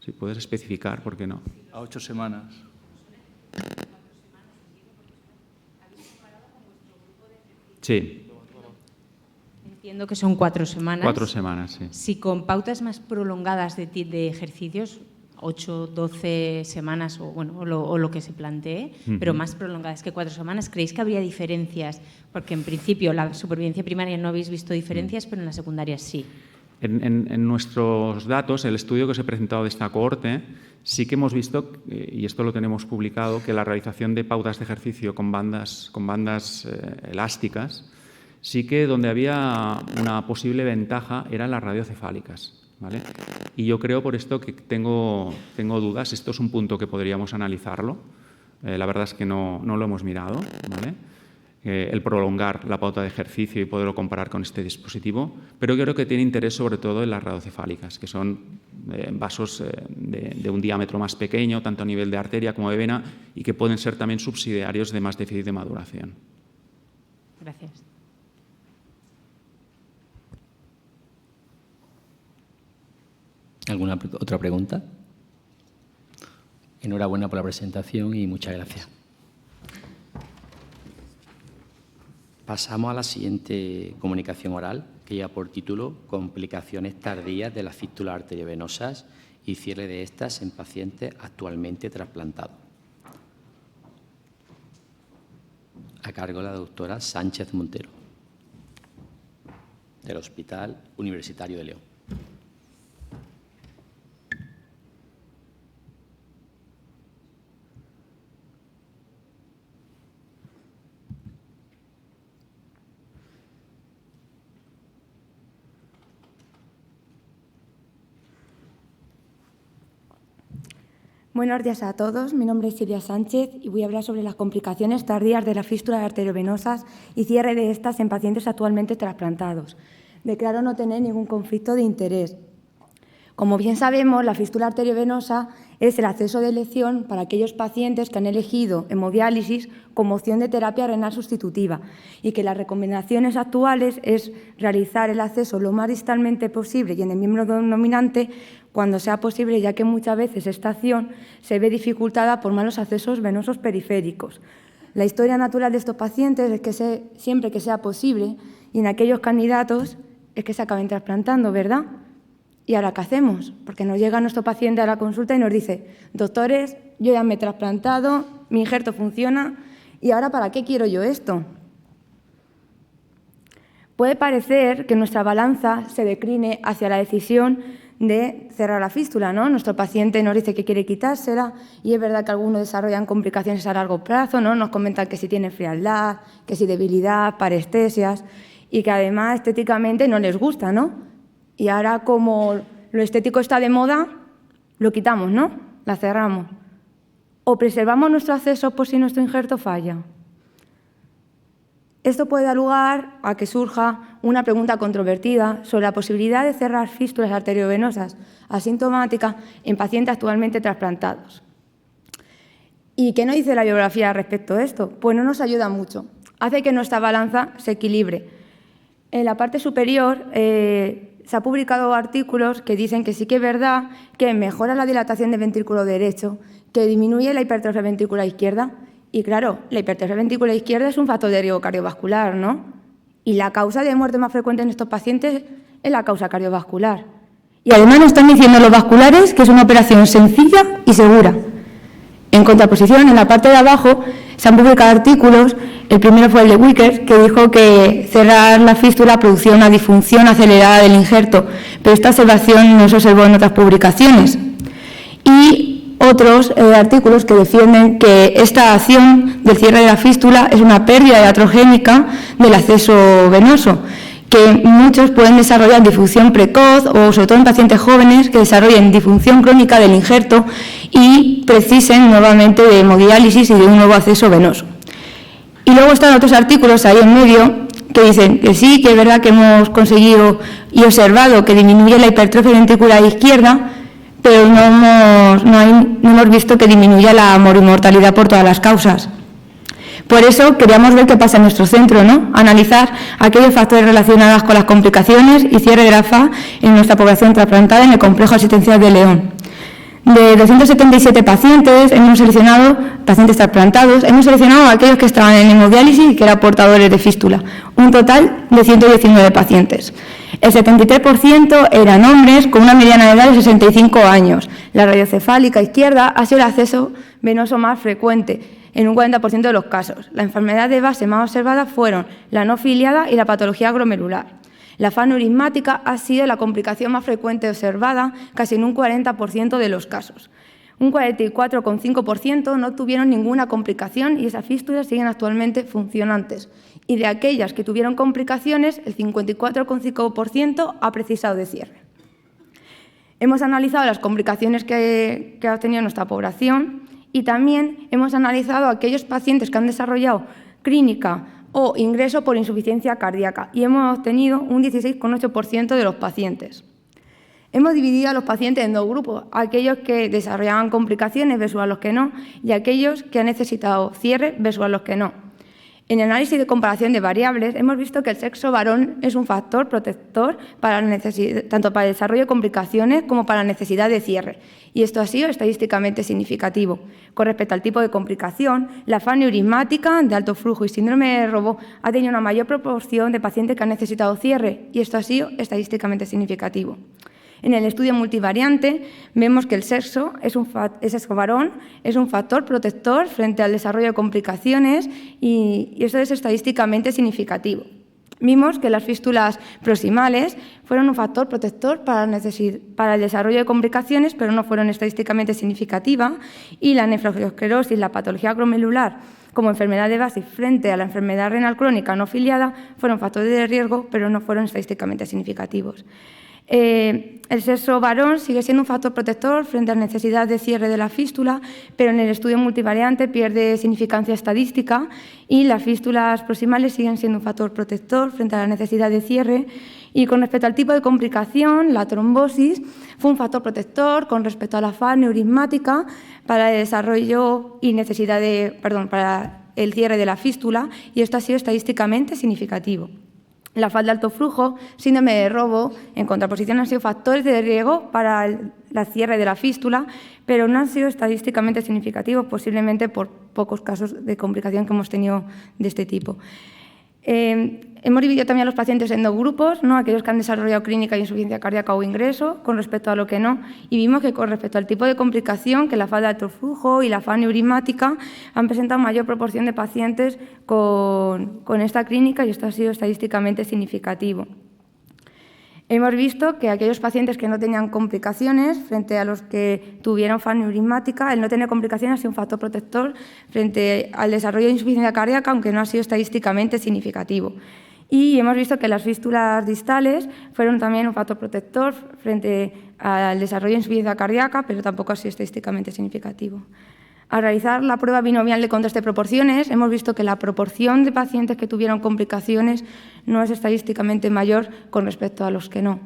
Si puedes especificar, ¿por qué no? A 8 semanas. Sí. Entiendo que son 4 semanas. 4 semanas, sí. Si con pautas más prolongadas de ejercicios, 8, 12 semanas o lo que se plantee, pero más prolongadas que 4 semanas, ¿creéis que habría diferencias? Porque en principio la supervivencia primaria no habéis visto diferencias, pero en la secundaria sí. En nuestros datos, el estudio que os he presentado de esta cohorte, sí que hemos visto, y esto lo tenemos publicado, que la realización de pautas de ejercicio con bandas elásticas, sí que donde había una posible ventaja eran las radiocefálicas, ¿vale? Y yo creo por esto que tengo dudas. Esto es un punto que podríamos analizarlo. La verdad es que no lo hemos mirado, ¿vale? El prolongar la pauta de ejercicio y poderlo comparar con este dispositivo, pero yo creo que tiene interés sobre todo en las radiocefálicas, que son vasos de un diámetro más pequeño, tanto a nivel de arteria como de vena, y que pueden ser también subsidiarios de más déficit de maduración. Gracias. ¿Alguna otra pregunta? Enhorabuena por la presentación y muchas gracias. Pasamos a la siguiente comunicación oral, que lleva por título Complicaciones tardías de las fístulas arteriovenosas y cierre de estas en pacientes actualmente trasplantados. A cargo de la doctora Sánchez Montero, del Hospital Universitario de León. Buenos días a todos. Mi nombre es Silvia Sánchez y voy a hablar sobre las complicaciones tardías de las fístulas arteriovenosas y cierre de estas en pacientes actualmente trasplantados. Declaro no tener ningún conflicto de interés. Como bien sabemos, la fístula arteriovenosa es el acceso de elección para aquellos pacientes que han elegido hemodiálisis como opción de terapia renal sustitutiva y que las recomendaciones actuales es realizar el acceso lo más distalmente posible y en el miembro dominante cuando sea posible, ya que muchas veces esta acción se ve dificultada por malos accesos venosos periféricos. La historia natural de estos pacientes es que siempre que sea posible y en aquellos candidatos es que se acaben trasplantando, ¿verdad? ¿Y ahora qué hacemos? Porque nos llega nuestro paciente a la consulta y nos dice: doctores, yo ya me he trasplantado, mi injerto funciona, ¿y ahora para qué quiero yo esto? Puede parecer que nuestra balanza se decline hacia la decisión de cerrar la fístula, ¿no? Nuestro paciente nos dice que quiere quitársela y es verdad que algunos desarrollan complicaciones a largo plazo, ¿no? Nos comentan que si tienen frialdad, que si debilidad, parestesias y que además estéticamente no les gusta, ¿no? Y ahora, como lo estético está de moda, lo quitamos, ¿no? la cerramos. ¿O preservamos nuestro acceso por si nuestro injerto falla? Esto puede dar lugar a que surja una pregunta controvertida sobre la posibilidad de cerrar fístulas arteriovenosas asintomáticas en pacientes actualmente trasplantados. ¿Y qué nos dice la bibliografía respecto a esto? Pues no nos ayuda mucho. Hace que nuestra balanza se equilibre. En la parte superior se han publicado artículos que dicen que sí que es verdad que mejora la dilatación del ventrículo derecho, que disminuye la hipertrofia ventricular izquierda. Y claro, la hipertrofia ventricular izquierda es un factor de riesgo cardiovascular, ¿no? Y la causa de muerte más frecuente en estos pacientes es la causa cardiovascular. Y además nos están diciendo los vasculares que es una operación sencilla y segura. En contraposición, en la parte de abajo se han publicado artículos, el primero fue el de Wickers, que dijo que cerrar la fístula producía una disfunción acelerada del injerto, pero esta observación no se observó en otras publicaciones. Y otros artículos que defienden que esta acción del cierre de la fístula es una pérdida iatrogénica del acceso venoso, que muchos pueden desarrollar disfunción precoz o sobre todo en pacientes jóvenes que desarrollen disfunción crónica del injerto y precisen nuevamente de hemodiálisis y de un nuevo acceso venoso. Y luego están otros artículos ahí en medio que dicen que sí, que es verdad que hemos conseguido y observado que disminuye la hipertrofia ventricular izquierda, pero no hemos visto que disminuya la morimortalidad por todas las causas. Por eso queríamos ver qué pasa en nuestro centro, ¿no? Analizar aquellos factores relacionados con las complicaciones y cierre de la FA en nuestra población trasplantada en el complejo asistencial de León. De 277 pacientes, hemos seleccionado pacientes trasplantados, hemos seleccionado a aquellos que estaban en hemodiálisis y que eran portadores de fístula, un total de 119 pacientes. El 73% eran hombres con una mediana de edad de 65 años. La radiocefálica izquierda ha sido el acceso venoso más frecuente, en un 40% de los casos. La enfermedad de base más observada fueron la no filiada y la patología glomerular. La FA neurismática ha sido la complicación más frecuente observada, casi en un 40% de los casos. Un 44,5% no tuvieron ninguna complicación y esas fístulas siguen actualmente funcionantes. Y de aquellas que tuvieron complicaciones, el 54,5% ha precisado de cierre. Hemos analizado las complicaciones que ha tenido nuestra población y también hemos analizado aquellos pacientes que han desarrollado clínica o ingreso por insuficiencia cardíaca y hemos obtenido un 16,8% de los pacientes. Hemos dividido a los pacientes en dos grupos, aquellos que desarrollaban complicaciones versus a los que no y aquellos que han necesitado cierre versus a los que no. En el análisis de comparación de variables hemos visto que el sexo varón es un factor protector tanto para el desarrollo de complicaciones como para la necesidad de cierre. Y esto ha sido estadísticamente significativo. Con respecto al tipo de complicación, la FA neurismática de alto flujo y síndrome de Robot ha tenido una mayor proporción de pacientes que han necesitado cierre y esto ha sido estadísticamente significativo. En el estudio multivariante vemos que el sexo varón es un factor protector frente al desarrollo de complicaciones y eso es estadísticamente significativo. Vimos que las fístulas proximales fueron un factor protector para el desarrollo de complicaciones, pero no fueron estadísticamente significativas, y la nefroesclerosis, la patología glomerular como enfermedad de base frente a la enfermedad renal crónica no filiada fueron factores de riesgo, pero no fueron estadísticamente significativos. El sexo varón sigue siendo un factor protector frente a la necesidad de cierre de la fístula, pero en el estudio multivariante pierde significancia estadística y las fístulas proximales siguen siendo un factor protector frente a la necesidad de cierre. Y con respecto al tipo de complicación, la trombosis fue un factor protector con respecto a la FA neurismática para el desarrollo y para el cierre de la fístula y esto ha sido estadísticamente significativo. La FA de alto flujo, síndrome de Robot, en contraposición han sido factores de riesgo para el cierre de la fístula, pero no han sido estadísticamente significativos, posiblemente por pocos casos de complicación que hemos tenido de este tipo. Hemos dividido también a los pacientes en dos grupos, ¿no? Aquellos que han desarrollado clínica y insuficiencia cardíaca o ingreso, con respecto a lo que no, y vimos que con respecto al tipo de complicación, que la FA de alto flujo y la FA neurismática han presentado mayor proporción de pacientes con esta clínica y esto ha sido estadísticamente significativo. Hemos visto que aquellos pacientes que no tenían complicaciones frente a los que tuvieron FA neurismática, el no tener complicaciones ha sido un factor protector frente al desarrollo de insuficiencia cardíaca, aunque no ha sido estadísticamente significativo. Y hemos visto que las fístulas distales fueron también un factor protector frente al desarrollo de insuficiencia cardíaca, pero tampoco ha sido estadísticamente significativo. Al realizar la prueba binomial de contraste de proporciones, hemos visto que la proporción de pacientes que tuvieron complicaciones no es estadísticamente mayor con respecto a los que no.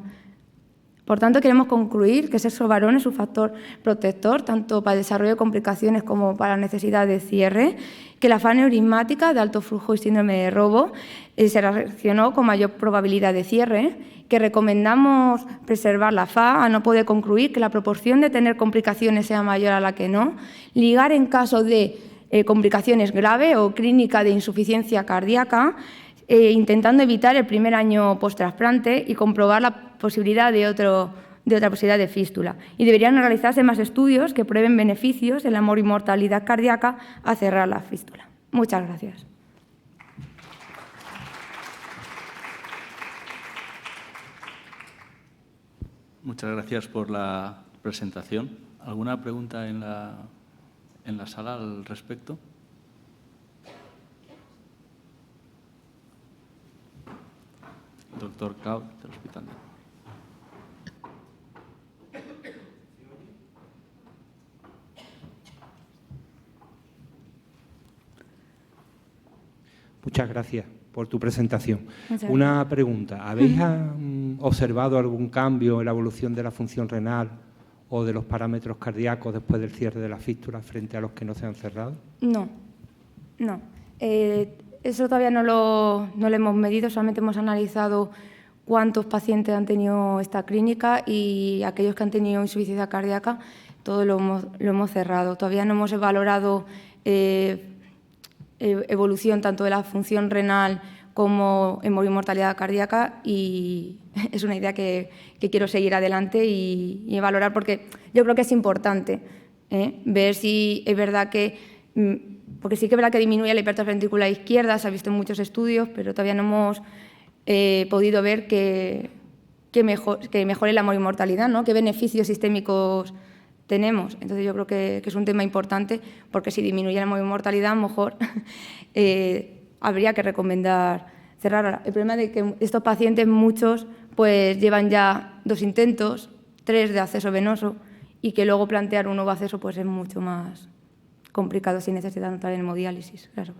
Por tanto, queremos concluir que sexo varón es un factor protector tanto para el desarrollo de complicaciones como para la necesidad de cierre, que la FA neurismática de alto flujo y síndrome de robo se relacionó con mayor probabilidad de cierre, que recomendamos preservar la FA, a no poder concluir que la proporción de tener complicaciones sea mayor a la que no, ligar en caso de complicaciones graves o clínica de insuficiencia cardíaca, intentando evitar el primer año post-trasplante y comprobar la posibilidad de otra posibilidad de fístula. Y deberían realizarse más estudios que prueben beneficios en la morimortalidad cardíaca a cerrar la fístula. Muchas gracias. Muchas gracias por la presentación. ¿Alguna pregunta en la sala al respecto? Doctor Cao, del Hospital. Muchas gracias por tu presentación. Una pregunta. ¿Habéis observado algún cambio en la evolución de la función renal o de los parámetros cardíacos después del cierre de la fístula frente a los que no se han cerrado? No. Eso todavía no lo hemos medido, solamente hemos analizado cuántos pacientes han tenido esta clínica y aquellos que han tenido insuficiencia cardíaca, todo lo hemos cerrado. Todavía no hemos valorado evolución tanto de la función renal como en morimortalidad cardíaca y es una idea que quiero seguir adelante y valorar porque yo creo que es importante ver si es verdad que... Porque sí que es verdad que disminuye la hipertrofia ventricular izquierda, se ha visto en muchos estudios, pero todavía no hemos podido ver que mejore la morimortalidad, ¿no? ¿Qué beneficios sistémicos tenemos? Entonces yo creo que es un tema importante porque si disminuye la morimortalidad, a lo mejor habría que recomendar cerrar. El problema es que estos pacientes, muchos, pues llevan ya 2 intentos, 3 de acceso venoso y que luego plantear un nuevo acceso pues es mucho más complicado sin necesidad de entrar en hemodiálisis, claro.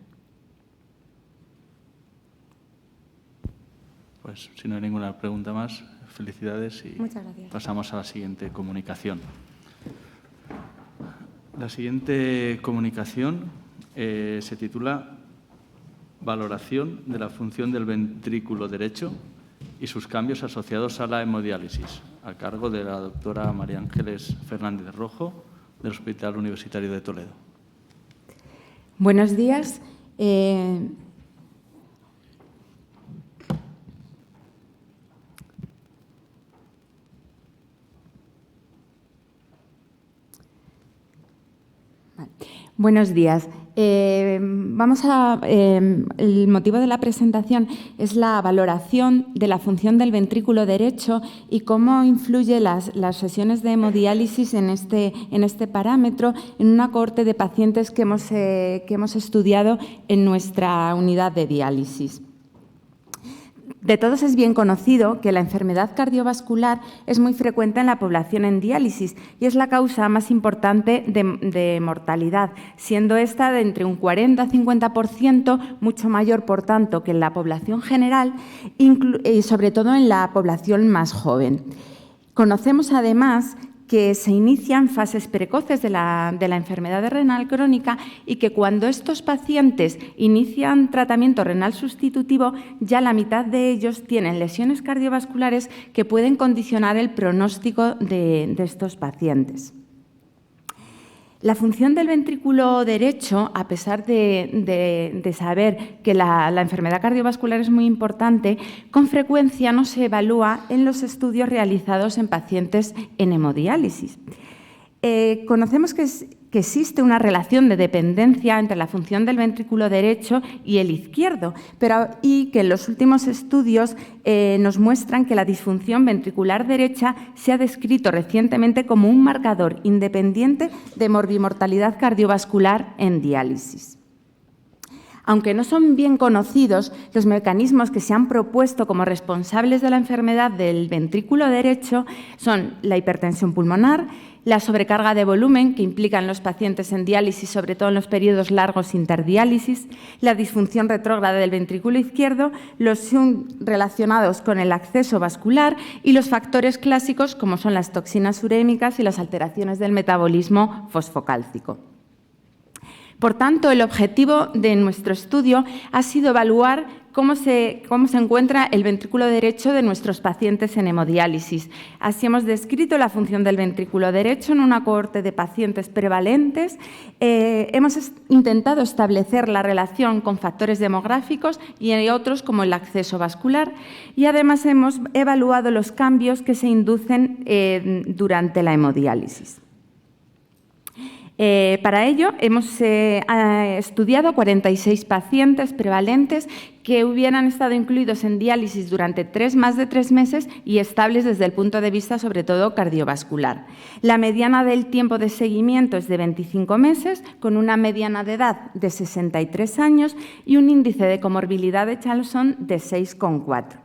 Pues si no hay ninguna pregunta más, felicidades y muchas gracias. Pasamos a la siguiente comunicación. La siguiente comunicación se titula Valoración de la función del ventrículo derecho y sus cambios asociados a la hemodiálisis, a cargo de la doctora María Ángeles Fernández Rojo, del Hospital Universitario de Toledo. Buenos días. Buenos días. El motivo de la presentación es la valoración de la función del ventrículo derecho y cómo influye las sesiones de hemodiálisis en este parámetro en una cohorte de pacientes que hemos estudiado en nuestra unidad de diálisis. De todos es bien conocido que la enfermedad cardiovascular es muy frecuente en la población en diálisis y es la causa más importante de mortalidad, siendo esta de entre un 40 a 50%, mucho mayor, por tanto, que en la población general y sobre todo en la población más joven. Conocemos además que se inician fases precoces de la enfermedad renal crónica y que cuando estos pacientes inician tratamiento renal sustitutivo, ya la mitad de ellos tienen lesiones cardiovasculares que pueden condicionar el pronóstico de estos pacientes. La función del ventrículo derecho, a pesar de saber que la enfermedad cardiovascular es muy importante, con frecuencia no se evalúa en los estudios realizados en pacientes en hemodiálisis. Conocemos que existe una relación de dependencia entre la función del ventrículo derecho y el izquierdo, y que en los últimos estudios nos muestran que la disfunción ventricular derecha se ha descrito recientemente como un marcador independiente de morbimortalidad cardiovascular en diálisis. Aunque no son bien conocidos, los mecanismos que se han propuesto como responsables de la enfermedad del ventrículo derecho son la hipertensión pulmonar, la sobrecarga de volumen que implican los pacientes en diálisis, sobre todo en los periodos largos interdiálisis, la disfunción retrógrada del ventrículo izquierdo, los relacionados con el acceso vascular y los factores clásicos como son las toxinas urémicas y las alteraciones del metabolismo fosfocálcico. Por tanto, el objetivo de nuestro estudio ha sido evaluar cómo se encuentra el ventrículo derecho de nuestros pacientes en hemodiálisis. Así hemos descrito la función del ventrículo derecho en una cohorte de pacientes prevalentes. Hemos intentado establecer la relación con factores demográficos y otros como el acceso vascular, y además hemos evaluado los cambios que se inducen durante la hemodiálisis. Para ello, hemos estudiado 46 pacientes prevalentes que hubieran estado incluidos en diálisis durante más de 3 meses y estables desde el punto de vista, sobre todo, cardiovascular. La mediana del tiempo de seguimiento es de 25 meses, con una mediana de edad de 63 años y un índice de comorbilidad de Charlson de 6,4.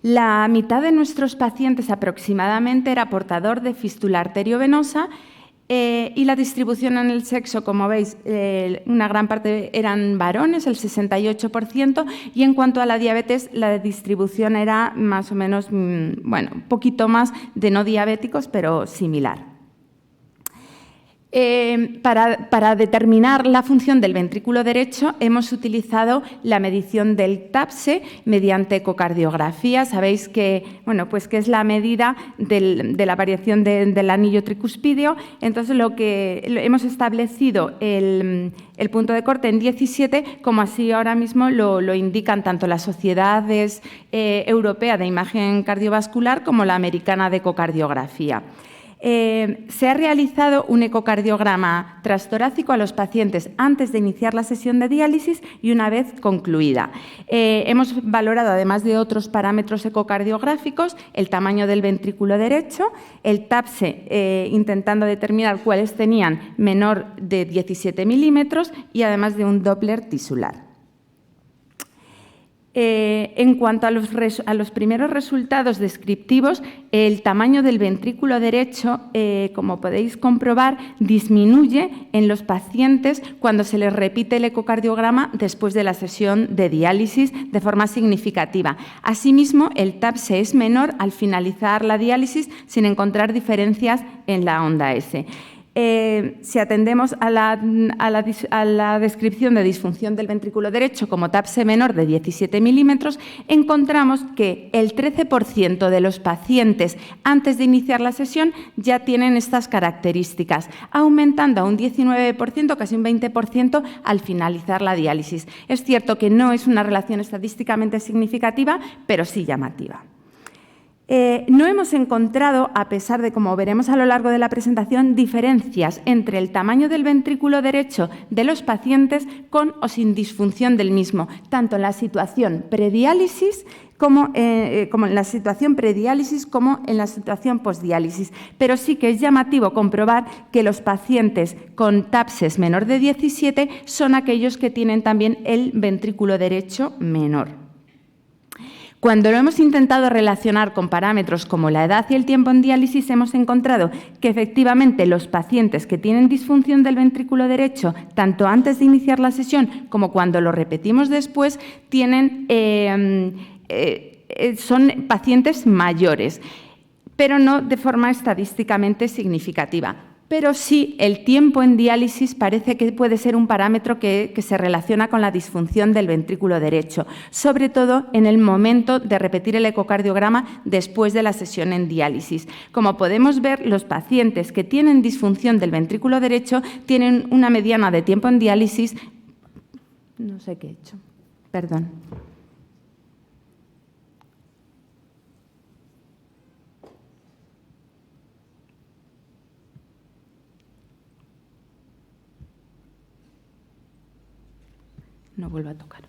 La mitad de nuestros pacientes aproximadamente era portador de fístula arteriovenosa, y la distribución en el sexo, como veis, una gran parte eran varones, el 68%, y en cuanto a la diabetes, la distribución era más o menos, bueno, un poquito más de no diabéticos, pero similar. Para determinar la función del ventrículo derecho hemos utilizado la medición del TAPSE mediante ecocardiografía. Sabéis que, bueno, pues que es la medida de la variación del anillo tricuspidio. Entonces, hemos establecido el punto de corte en 17, como así ahora mismo lo indican tanto las sociedades europea de imagen cardiovascular como la americana de ecocardiografía. Se ha realizado un ecocardiograma transtorácico a los pacientes antes de iniciar la sesión de diálisis y una vez concluida. Hemos valorado, además de otros parámetros ecocardiográficos, el tamaño del ventrículo derecho, el TAPSE, intentando determinar cuáles tenían menor de 17 milímetros y además de un Doppler tisular. En cuanto a los primeros resultados descriptivos, el tamaño del ventrículo derecho, como podéis comprobar, disminuye en los pacientes cuando se les repite el ecocardiograma después de la sesión de diálisis de forma significativa. Asimismo, el TAPSE es menor al finalizar la diálisis sin encontrar diferencias en la onda S. Si atendemos a la descripción de disfunción del ventrículo derecho como TAPSE menor de 17 milímetros, encontramos que el 13% de los pacientes antes de iniciar la sesión ya tienen estas características, aumentando a un 19%, casi un 20% al finalizar la diálisis. Es cierto que no es una relación estadísticamente significativa, pero sí llamativa. No hemos encontrado, a pesar de, como veremos a lo largo de la presentación, diferencias entre el tamaño del ventrículo derecho de los pacientes con o sin disfunción del mismo, tanto en la situación prediálisis como en la situación prediálisis como en la situación postdiálisis. Pero sí que es llamativo comprobar que los pacientes con TAPSEs menor de 17 son aquellos que tienen también el ventrículo derecho menor. Cuando lo hemos intentado relacionar con parámetros como la edad y el tiempo en diálisis, hemos encontrado que efectivamente los pacientes que tienen disfunción del ventrículo derecho, tanto antes de iniciar la sesión como cuando lo repetimos después, son pacientes mayores, pero no de forma estadísticamente significativa. Pero sí, el tiempo en diálisis parece que puede ser un parámetro que se relaciona con la disfunción del ventrículo derecho, sobre todo en el momento de repetir el ecocardiograma después de la sesión en diálisis. Como podemos ver, los pacientes que tienen disfunción del ventrículo derecho tienen una mediana de tiempo en diálisis. No sé qué he hecho, perdón. No vuelvo a tocar.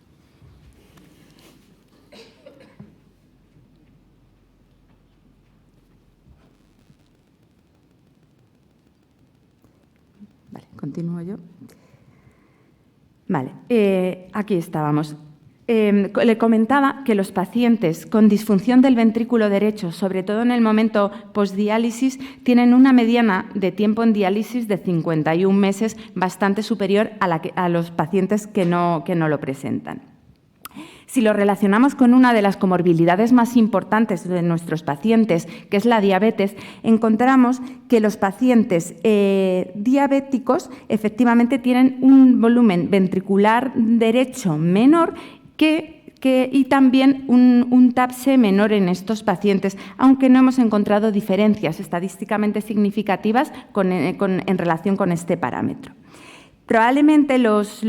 Vale, continúo yo. Vale, aquí estábamos. Le comentaba que los pacientes con disfunción del ventrículo derecho, sobre todo en el momento postdiálisis, tienen una mediana de tiempo en diálisis de 51 meses, bastante superior a los pacientes que no lo presentan. Si lo relacionamos con una de las comorbilidades más importantes de nuestros pacientes, que es la diabetes, encontramos que los pacientes diabéticos efectivamente tienen un volumen ventricular derecho menor y también un TAPSE menor en estos pacientes, aunque no hemos encontrado diferencias estadísticamente significativas en relación con este parámetro. Probablemente los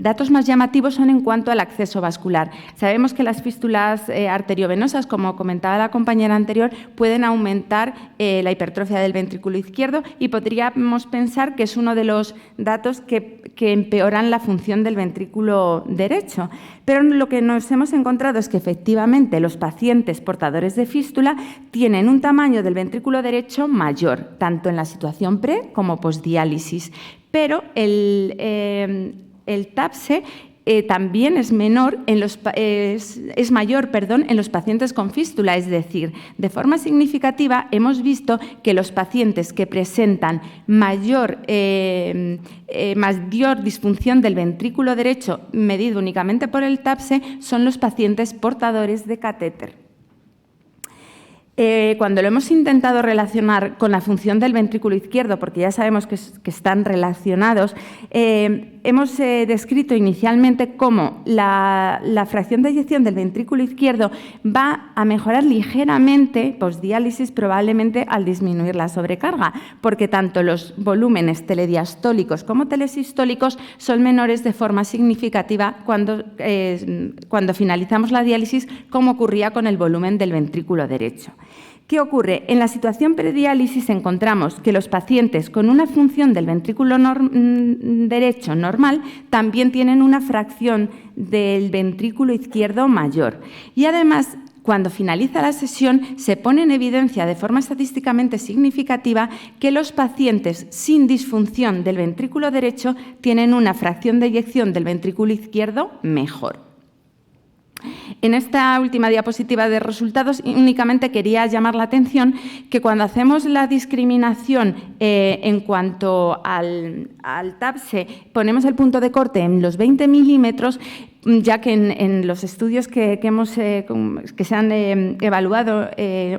datos más llamativos son en cuanto al acceso vascular. Sabemos que las fístulas arteriovenosas, como comentaba la compañera anterior, pueden aumentar la hipertrofia del ventrículo izquierdo y podríamos pensar que es uno de los datos que empeoran la función del ventrículo derecho. Pero lo que nos hemos encontrado es que efectivamente los pacientes portadores de fístula tienen un tamaño del ventrículo derecho mayor, tanto en la situación pre como postdiálisis. Pero el TAPSE también es mayor en los pacientes con fístula, es decir, de forma significativa hemos visto que los pacientes que presentan mayor disfunción del ventrículo derecho medido únicamente por el TAPSE son los pacientes portadores de catéter. Cuando lo hemos intentado relacionar con la función del ventrículo izquierdo, porque ya sabemos que están relacionados, hemos descrito inicialmente cómo la fracción de eyección del ventrículo izquierdo va a mejorar ligeramente postdiálisis, probablemente al disminuir la sobrecarga, porque tanto los volúmenes telediastólicos como telesistólicos son menores de forma significativa cuando finalizamos la diálisis, como ocurría con el volumen del ventrículo derecho. ¿Qué ocurre? En la situación prediálisis encontramos que los pacientes con una función del ventrículo derecho normal también tienen una fracción del ventrículo izquierdo mayor. Y además, cuando finaliza la sesión, se pone en evidencia de forma estadísticamente significativa que los pacientes sin disfunción del ventrículo derecho tienen una fracción de eyección del ventrículo izquierdo mejor. En esta última diapositiva de resultados únicamente quería llamar la atención que cuando hacemos la discriminación en cuanto al TAPSE, ponemos el punto de corte en los 20 milímetros, ya que en los estudios que se han evaluado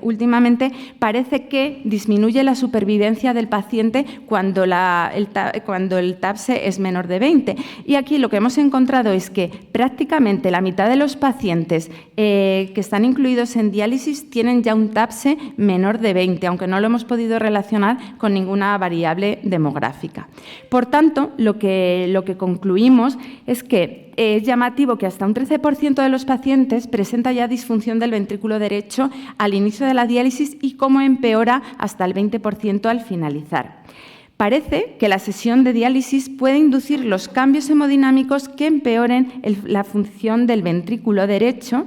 últimamente parece que disminuye la supervivencia del paciente cuando el TAPSE es menor de 20. Y aquí lo que hemos encontrado es que prácticamente la mitad de los pacientes que están incluidos en diálisis tienen ya un TAPSE menor de 20, aunque no lo hemos podido relacionar con ninguna variable demográfica. Por tanto, lo que concluimos es que es llamativo que hasta un 13% de los pacientes presenta ya disfunción del ventrículo derecho al inicio de la diálisis y cómo empeora hasta el 20% al finalizar. Parece que la sesión de diálisis puede inducir los cambios hemodinámicos que empeoren la función del ventrículo derecho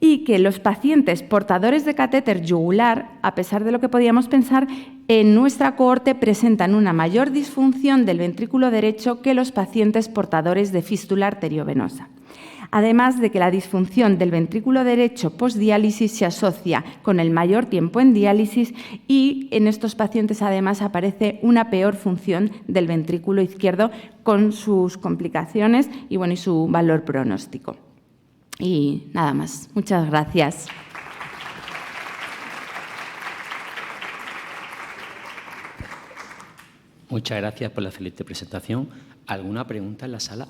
y que los pacientes portadores de catéter yugular, a pesar de lo que podíamos pensar, en nuestra cohorte presentan una mayor disfunción del ventrículo derecho que los pacientes portadores de fístula arteriovenosa. Además de que la disfunción del ventrículo derecho postdiálisis se asocia con el mayor tiempo en diálisis y en estos pacientes además aparece una peor función del ventrículo izquierdo con sus complicaciones y su valor pronóstico. Y nada más. Muchas gracias. Muchas gracias por la excelente presentación. ¿Alguna pregunta en la sala?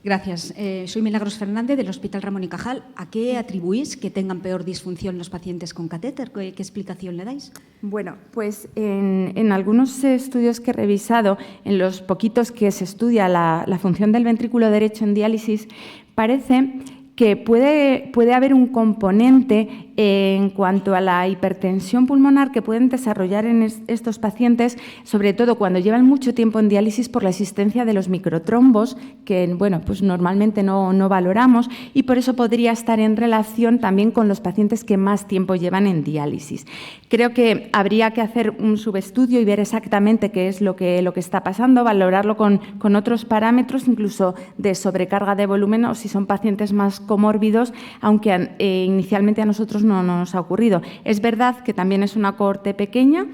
Gracias. Soy Milagros Fernández, del Hospital Ramón y Cajal. ¿A qué atribuís que tengan peor disfunción los pacientes con catéter? ¿Qué explicación le dais? Bueno, pues en algunos estudios que he revisado, en los poquitos que se estudia la función del ventrículo derecho en diálisis, parece que puede haber un componente en cuanto a la hipertensión pulmonar que pueden desarrollar en estos pacientes, sobre todo cuando llevan mucho tiempo en diálisis por la existencia de los microtrombos, que bueno, pues normalmente no valoramos, y por eso podría estar en relación también con los pacientes que más tiempo llevan en diálisis. Creo que habría que hacer un subestudio y ver exactamente qué es lo que está pasando, valorarlo con otros parámetros, incluso de sobrecarga de volumen o si son pacientes más comórbidos, aunque inicialmente a nosotros no nos ha ocurrido. Es verdad que también es una cohorte pequeña,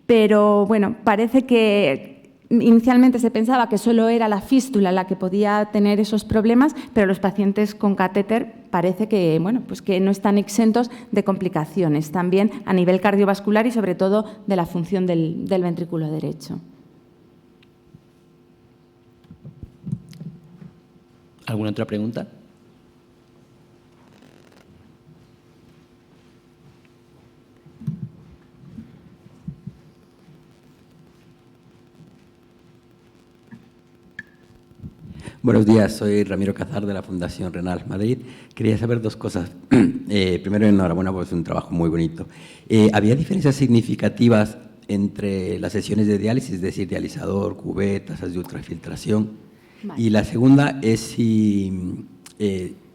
pero bueno, parece que inicialmente se pensaba que solo era la fístula la que podía tener esos problemas, pero los pacientes con catéter parece que, bueno, pues que no están exentos de complicaciones, también a nivel cardiovascular y sobre todo de la función del ventrículo derecho. ¿Alguna otra pregunta? Buenos días, soy Ramiro Cazar de la Fundación Renal Madrid. Quería saber dos cosas. Primero, enhorabuena por un trabajo muy bonito. ¿Había diferencias significativas entre las sesiones de diálisis, es decir, dializador, cubet, tasas de ultrafiltración? Vale. Y la segunda es si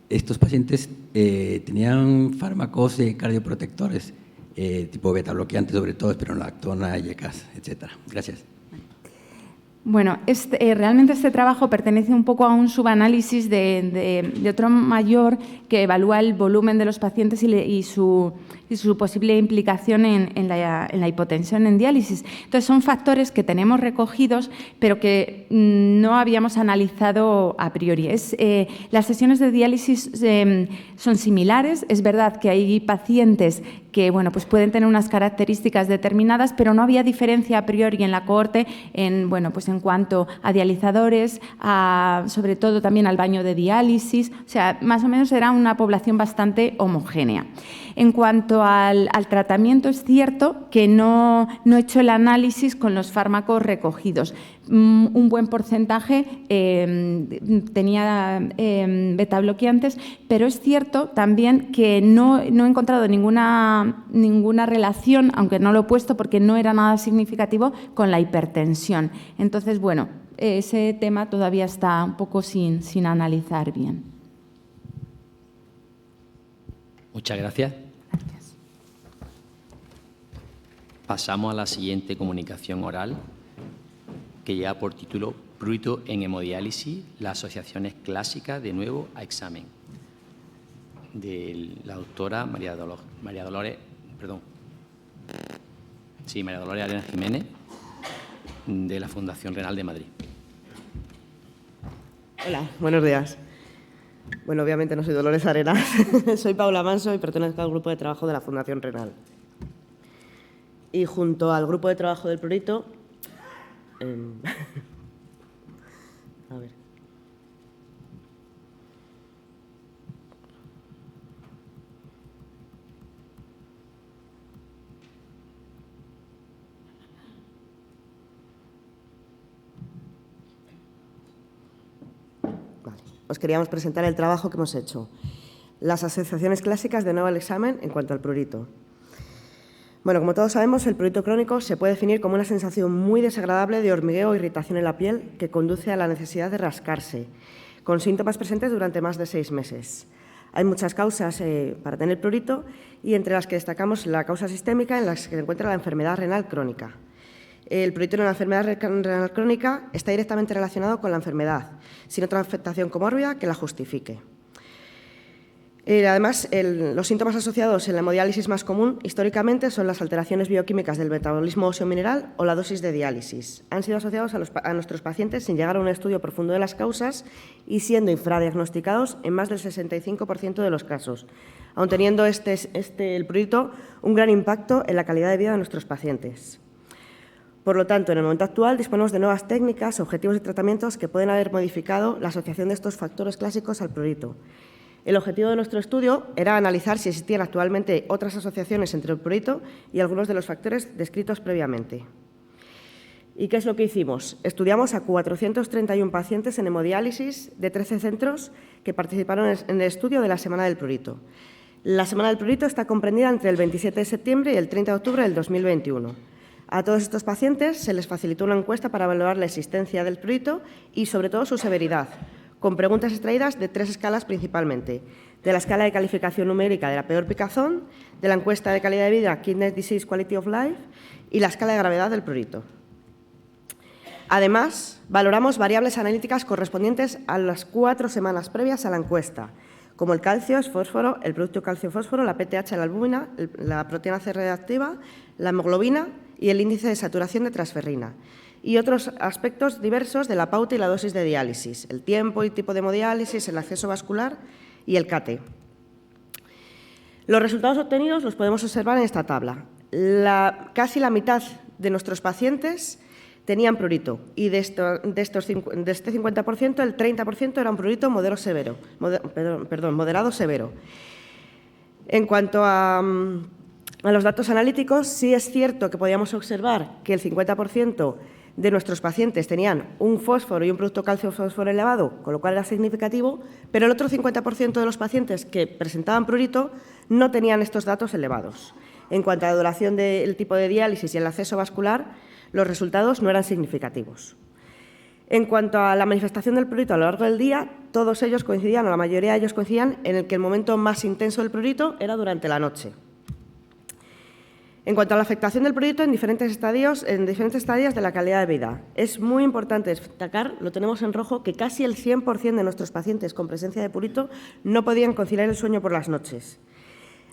estos pacientes tenían fármacos cardioprotectores, tipo beta bloqueantes, sobre todo espironolactona, YECAS, etcétera. Gracias. Bueno, realmente este trabajo pertenece un poco a un subanálisis de otro mayor que evalúa el volumen de los pacientes y su posible implicación en la hipotensión en diálisis. Entonces, son factores que tenemos recogidos, pero que no habíamos analizado a priori. Las sesiones de diálisis son similares. Es verdad que hay pacientes que bueno, pues pueden tener unas características determinadas, pero no había diferencia a priori en la cohorte en cuanto a dializadores, sobre todo también al baño de diálisis. O sea, más o menos era una población bastante homogénea. En cuanto al tratamiento, es cierto que no he hecho el análisis con los fármacos recogidos. Un buen porcentaje tenía beta bloqueantes, pero es cierto también que no he encontrado ninguna relación, aunque no lo he puesto porque no era nada significativo, con la hipertensión. Entonces, bueno, ese tema todavía está un poco sin analizar bien. Muchas gracias. Gracias. Pasamos a la siguiente comunicación oral, que lleva por título Prurito en hemodiálisis, las asociaciones clásicas de nuevo a examen, de la doctora María Dolores Arenas Jiménez, de la Fundación Renal de Madrid. Hola, buenos días. Bueno, obviamente no soy Dolores Arenas, soy Paula Manso y pertenezco al grupo de trabajo de la Fundación Renal. Y junto al grupo de trabajo del prurito, a ver. Os queríamos presentar el trabajo que hemos hecho. Las asociaciones clásicas de nuevo al examen en cuanto al prurito. Bueno, como todos sabemos, el prurito crónico se puede definir como una sensación muy desagradable de hormigueo o irritación en la piel que conduce a la necesidad de rascarse, con síntomas presentes durante más de 6 meses. Hay muchas causas para tener prurito y entre las que destacamos la causa sistémica en la que se encuentra la enfermedad renal crónica. El prurito en la enfermedad renal crónica está directamente relacionado con la enfermedad, sin otra afectación comórbida que la justifique. Además, los síntomas asociados en la hemodiálisis más común históricamente son las alteraciones bioquímicas del metabolismo óseo mineral o la dosis de diálisis. Han sido asociados a nuestros pacientes sin llegar a un estudio profundo de las causas y siendo infradiagnosticados en más del 65% de los casos, aun teniendo el prurito un gran impacto en la calidad de vida de nuestros pacientes. Por lo tanto, en el momento actual disponemos de nuevas técnicas, objetivos y tratamientos que pueden haber modificado la asociación de estos factores clásicos al prurito. El objetivo de nuestro estudio era analizar si existían actualmente otras asociaciones entre el prurito y algunos de los factores descritos previamente. ¿Y qué es lo que hicimos? Estudiamos a 431 pacientes en hemodiálisis de 13 centros que participaron en el estudio de la Semana del Prurito. La Semana del Prurito está comprendida entre el 27 de septiembre y el 30 de octubre del 2021. A todos estos pacientes se les facilitó una encuesta para evaluar la existencia del prurito y, sobre todo, su severidad, con preguntas extraídas de 3 escalas principalmente: de la escala de calificación numérica de la peor picazón, de la encuesta de calidad de vida Kidney Disease Quality of Life y la escala de gravedad del prurito. Además, valoramos variables analíticas correspondientes a las 4 semanas previas a la encuesta, como el calcio, el fósforo, el producto calcio-fósforo, la PTH, la albúmina, la proteína C reactiva, la hemoglobina y el índice de saturación de transferrina, y otros aspectos diversos de la pauta y la dosis de diálisis, el tiempo y tipo de hemodiálisis, el acceso vascular y el CAT. Los resultados obtenidos los podemos observar en esta tabla. Casi la mitad de nuestros pacientes tenían prurito y de este 50%, el 30% era un prurito moderado severo. En cuanto a los datos analíticos, sí es cierto que podíamos observar que el 50% de nuestros pacientes tenían un fósforo y un producto calcio-fósforo elevado, con lo cual era significativo, pero el otro 50% de los pacientes que presentaban prurito no tenían estos datos elevados. En cuanto a la duración del tipo de diálisis y el acceso vascular, los resultados no eran significativos. En cuanto a la manifestación del prurito a lo largo del día, todos ellos coincidían, o la mayoría de ellos coincidían, en el que el momento más intenso del prurito era durante la noche. En cuanto a la afectación del prurito en diferentes estadios de la calidad de vida, es muy importante destacar, lo tenemos en rojo, que casi el 100% de nuestros pacientes con presencia de prurito no podían conciliar el sueño por las noches.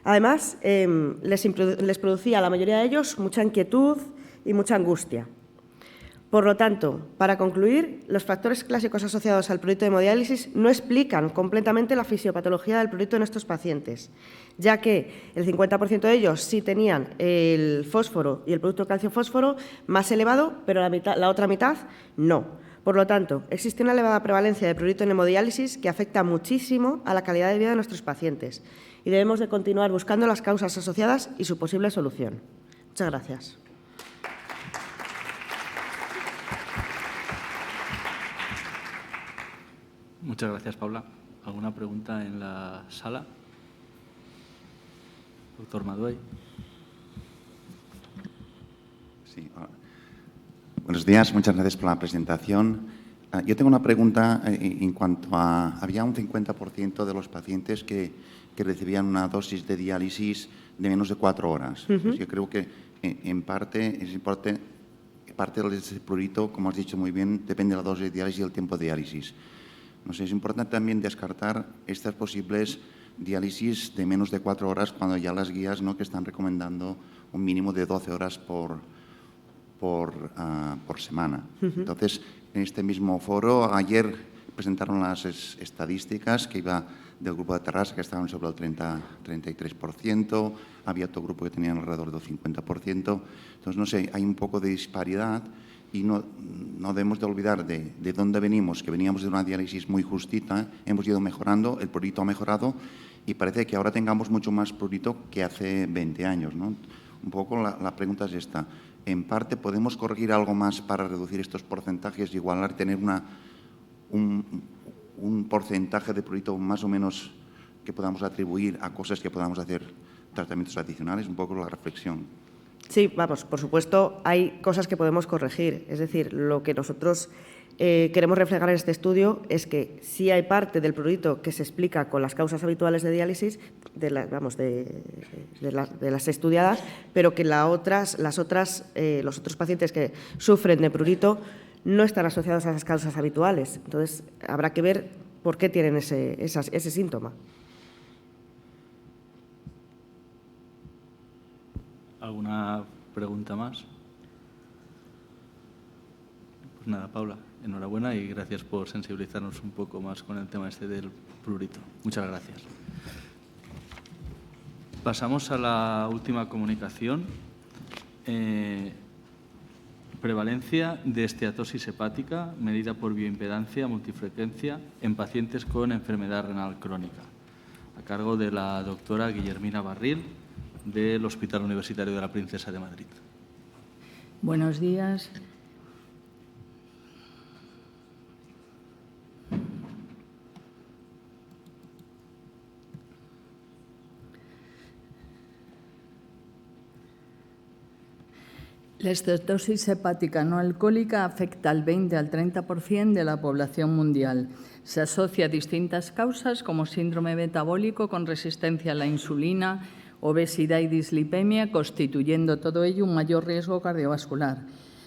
Además, les producía a la mayoría de ellos mucha inquietud y mucha angustia. Por lo tanto, para concluir, los factores clásicos asociados al prurito de hemodiálisis no explican completamente la fisiopatología del prurito en estos pacientes, ya que el 50% de ellos sí tenían el fósforo y el producto calcio-fósforo más elevado, pero la otra mitad no. Por lo tanto, existe una elevada prevalencia de prurito en hemodiálisis que afecta muchísimo a la calidad de vida de nuestros pacientes y debemos de continuar buscando las causas asociadas y su posible solución. Muchas gracias. Muchas gracias, Paula. ¿Alguna pregunta en la sala? Doctor Maduey. Sí. Buenos días, muchas gracias por la presentación. Yo tengo una pregunta en cuanto a... Había un 50% de los pacientes que recibían una dosis de diálisis de menos de 4 horas. Pues yo creo que en parte es importante, parte del prurito, como has dicho muy bien, depende de la dosis de diálisis y el tiempo de diálisis. No sé, es importante también descartar estas posibles diálisis de menos de 4 horas cuando ya las guías, ¿no?, que están recomendando un mínimo de 12 horas por semana. Entonces, en este mismo foro, ayer presentaron las estadísticas que iba del grupo de Terrassa, que estaban sobre el 33%, había otro grupo que tenían alrededor del 50%. Entonces, no sé, hay un poco de disparidad y no debemos de olvidar de dónde venimos, que veníamos de una diálisis muy justita, hemos ido mejorando, el prurito ha mejorado y parece que ahora tengamos mucho más prurito que hace 20 años, ¿no? Un poco la pregunta es esta. En parte, ¿podemos corregir algo más para reducir estos porcentajes y igualar, tener un porcentaje de prurito más o menos que podamos atribuir a cosas que podamos hacer tratamientos adicionales? Un poco la reflexión. Sí, vamos, por supuesto, hay cosas que podemos corregir. Es decir, lo que nosotros queremos reflejar en este estudio es que sí hay parte del prurito que se explica con las causas habituales de diálisis, de las estudiadas, pero que los otros pacientes que sufren de prurito no están asociados a esas causas habituales. Entonces, habrá que ver por qué tienen ese síntoma. ¿Alguna pregunta más? Pues nada, Paula, enhorabuena y gracias por sensibilizarnos un poco más con el tema este del prurito. Muchas gracias. Pasamos a la última comunicación. Prevalencia de esteatosis hepática medida por bioimpedancia multifrecuencia en pacientes con enfermedad renal crónica, a cargo de la doctora Guillermina Barril, del Hospital Universitario de la Princesa de Madrid. Buenos días. La esteatosis hepática no alcohólica afecta al 20 al 30% de la población mundial. Se asocia a distintas causas como síndrome metabólico con resistencia a la insulina, obesidad y dislipemia, constituyendo todo ello un mayor riesgo cardiovascular.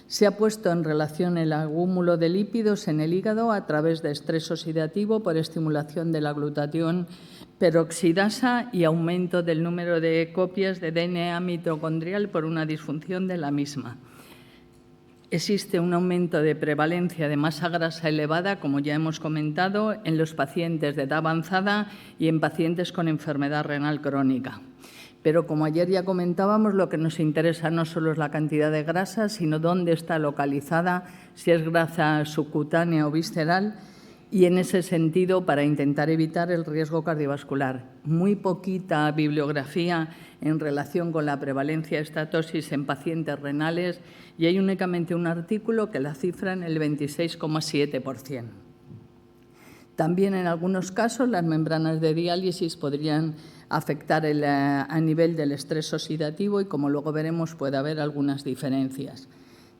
Se ha puesto en relación el acúmulo de lípidos en el hígado a través de estrés oxidativo por estimulación de la glutatión peroxidasa y aumento del número de copias de DNA mitocondrial por una disfunción de la misma. Existe un aumento de prevalencia de masa grasa elevada, como ya hemos comentado, en los pacientes de edad avanzada y en pacientes con enfermedad renal crónica. Pero, como ayer ya comentábamos, lo que nos interesa no solo es la cantidad de grasa, sino dónde está localizada, si es grasa subcutánea o visceral, y en ese sentido, para intentar evitar el riesgo cardiovascular. Muy poquita bibliografía en relación con la prevalencia de estatosis en pacientes renales y hay únicamente un artículo que la cifra en el 26,7%. También en algunos casos las membranas de diálisis podrían afectar a nivel del estrés oxidativo y, como luego veremos, puede haber algunas diferencias.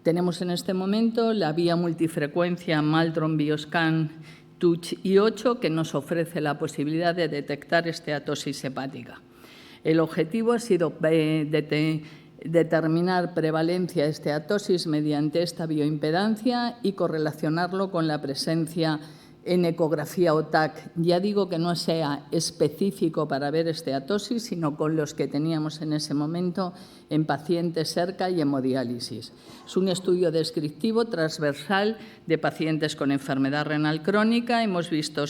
Tenemos en este momento la vía multifrecuencia Maltron Bioscan Touch I8 que nos ofrece la posibilidad de detectar esteatosis hepática. El objetivo ha sido determinar prevalencia de esteatosis mediante esta bioimpedancia y correlacionarlo con la presencia en ecografía o TAC. Ya digo que no sea específico para ver esteatosis, sino con los que teníamos en ese momento en pacientes cerca y hemodiálisis. Es un estudio descriptivo transversal de pacientes con enfermedad renal crónica. Hemos visto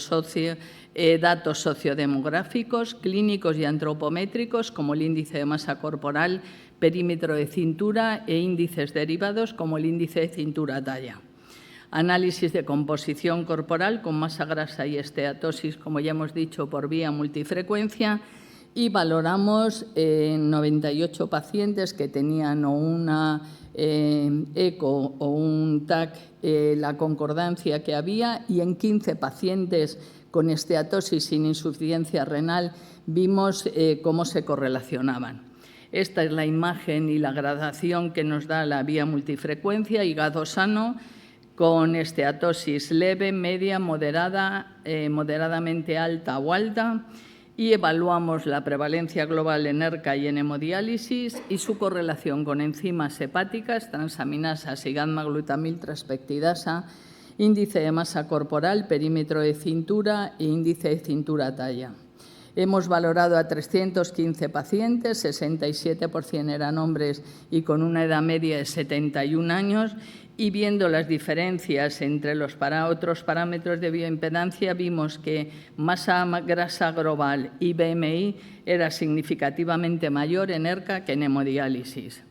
datos sociodemográficos, clínicos y antropométricos, como el índice de masa corporal, perímetro de cintura e índices derivados, como el índice de cintura-talla. Análisis de composición corporal con masa grasa y esteatosis, como ya hemos dicho, por vía multifrecuencia, y valoramos en 98 pacientes que tenían o una eco o un TAC la concordancia que había, y en 15 pacientes con esteatosis sin insuficiencia renal vimos cómo se correlacionaban. Esta es la imagen y la gradación que nos da la vía multifrecuencia, hígado sano, con esteatosis leve, media, moderada, moderadamente alta o alta, y evaluamos la prevalencia global en ERCA y en hemodiálisis y su correlación con enzimas hepáticas, transaminasas y gamma-glutamil transpeptidasa, índice de masa corporal, perímetro de cintura e índice de cintura-talla. Hemos valorado a 315 pacientes, 67% eran hombres y con una edad media de 71 años, y viendo las diferencias entre los otros parámetros de bioimpedancia, vimos que masa grasa global y BMI era significativamente mayor en ERCA que en hemodiálisis.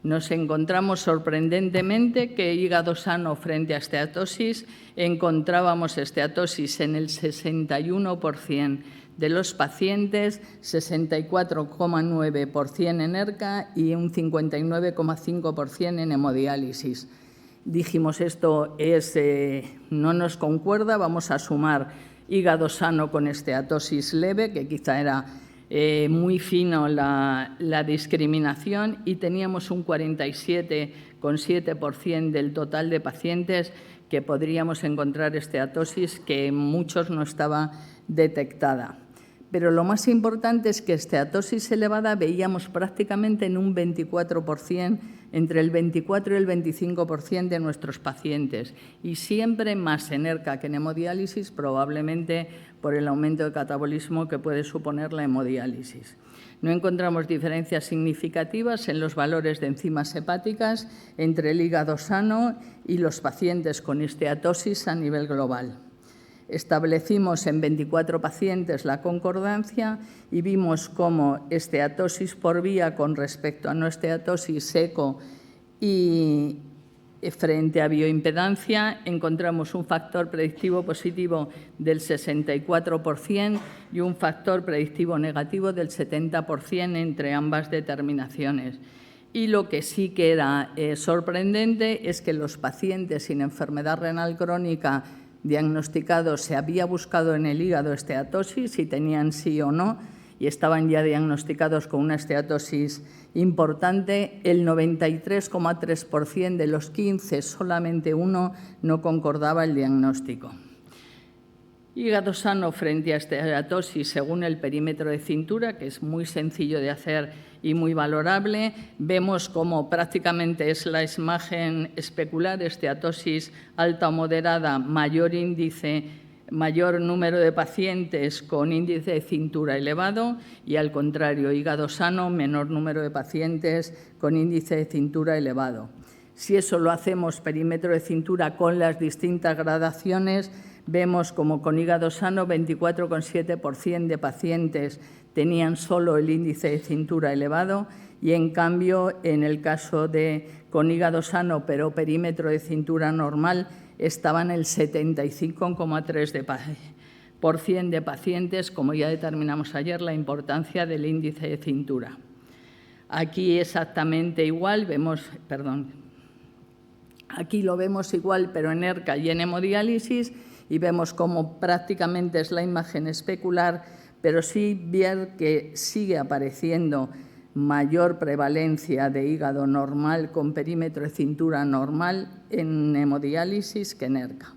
Nos encontramos sorprendentemente que hígado sano frente a esteatosis, encontrábamos esteatosis en el 61% de los pacientes, 64,9% en ERCA y un 59,5% en hemodiálisis. Dijimos, esto no nos concuerda, vamos a sumar hígado sano con esteatosis leve, que quizá era muy fino la discriminación, y teníamos un 47,7% del total de pacientes que podríamos encontrar esteatosis, que en muchos no estaba detectada. Pero lo más importante es que esteatosis elevada veíamos prácticamente en un 24%, entre el 24 y el 25% de nuestros pacientes, y siempre más en ERCA que en hemodiálisis, probablemente por el aumento de catabolismo que puede suponer la hemodiálisis. No encontramos diferencias significativas en los valores de enzimas hepáticas entre el hígado sano y los pacientes con esteatosis a nivel global. Establecimos en 24 pacientes la concordancia y vimos cómo esteatosis por vía con respecto a no esteatosis seco y frente a bioimpedancia encontramos un factor predictivo positivo del 64% y un factor predictivo negativo del 70% entre ambas determinaciones. Y lo que sí que era sorprendente es que los pacientes sin enfermedad renal crónica diagnosticados se había buscado en el hígado esteatosis, si tenían sí o no, y estaban ya diagnosticados con una esteatosis importante. El 93,3% de los 15, solamente uno no concordaba el diagnóstico. Hígado sano frente a esteatosis según el perímetro de cintura, que es muy sencillo de hacer y muy valorable. Vemos como prácticamente es la imagen especular, esteatosis alta o moderada, mayor número de pacientes con índice de cintura elevado, y al contrario, hígado sano, menor número de pacientes con índice de cintura elevado. Si eso lo hacemos perímetro de cintura con las distintas gradaciones, vemos como con hígado sano 24,7% de pacientes tenían solo el índice de cintura elevado, y en cambio en el caso de con hígado sano pero perímetro de cintura normal estaban el 75,3% de pacientes, como ya determinamos ayer, la importancia del índice de cintura. Aquí exactamente igual, aquí lo vemos igual pero en ERCA y en hemodiálisis, y vemos cómo prácticamente es la imagen especular, pero sí ver que sigue apareciendo mayor prevalencia de hígado normal con perímetro de cintura normal en hemodiálisis que en ERCA.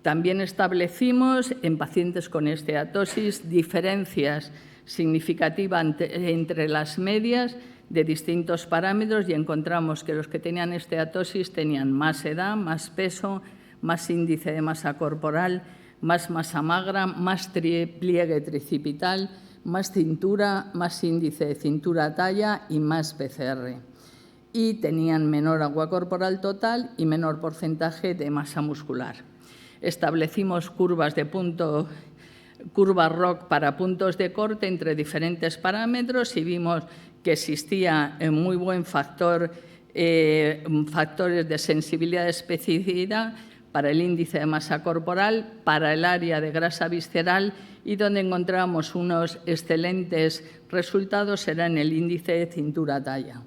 También establecimos en pacientes con esteatosis diferencias significativas entre las medias de distintos parámetros, y encontramos que los que tenían esteatosis tenían más edad, más peso, más índice de masa corporal, más masa magra, más pliegue tricipital, más cintura, más índice de cintura-talla y más PCR. Y tenían menor agua corporal total y menor porcentaje de masa muscular. Establecimos curvas ROC para puntos de corte entre diferentes parámetros y vimos que existía muy buen factores de sensibilidad y especificidad para el índice de masa corporal, para el área de grasa visceral, y donde encontramos unos excelentes resultados era en el índice de cintura-talla.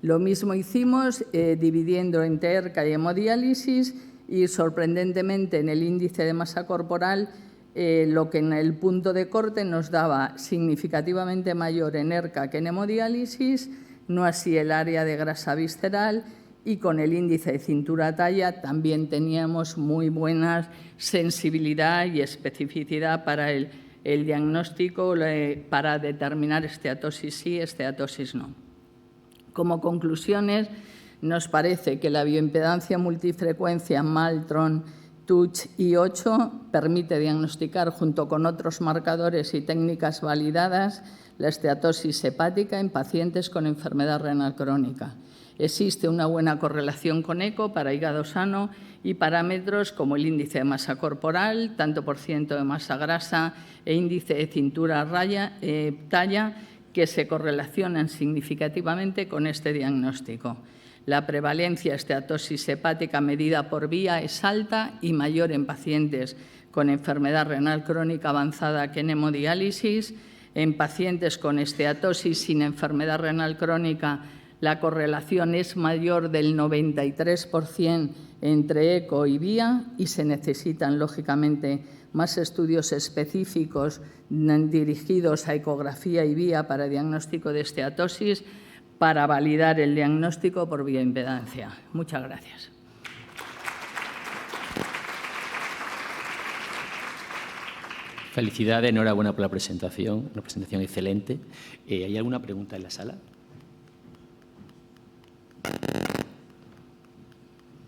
Lo mismo hicimos dividiendo entre ERCA y hemodiálisis, y sorprendentemente en el índice de masa corporal lo que en el punto de corte nos daba significativamente mayor en ERCA que en hemodiálisis, no así el área de grasa visceral, y con el índice de cintura-talla también teníamos muy buena sensibilidad y especificidad para el diagnóstico, para determinar esteatosis sí, esteatosis no. Como conclusiones, nos parece que la bioimpedancia multifrecuencia Maltron, TUCH y 8 permite diagnosticar, junto con otros marcadores y técnicas validadas, la esteatosis hepática en pacientes con enfermedad renal crónica. Existe una buena correlación con ECO para hígado sano y parámetros como el índice de masa corporal, tanto por ciento de masa grasa e índice de cintura-talla, que se correlacionan significativamente con este diagnóstico. La prevalencia de esteatosis hepática medida por vía es alta y mayor en pacientes con enfermedad renal crónica avanzada que en hemodiálisis. En pacientes con esteatosis sin enfermedad renal crónica, la correlación es mayor del 93% entre ECO y vía, y se necesitan, lógicamente, más estudios específicos dirigidos a ecografía y vía para diagnóstico de esteatosis, para validar el diagnóstico por bioimpedancia. Muchas gracias. Felicidades, enhorabuena por la presentación, una presentación excelente. ¿Hay alguna pregunta en la sala?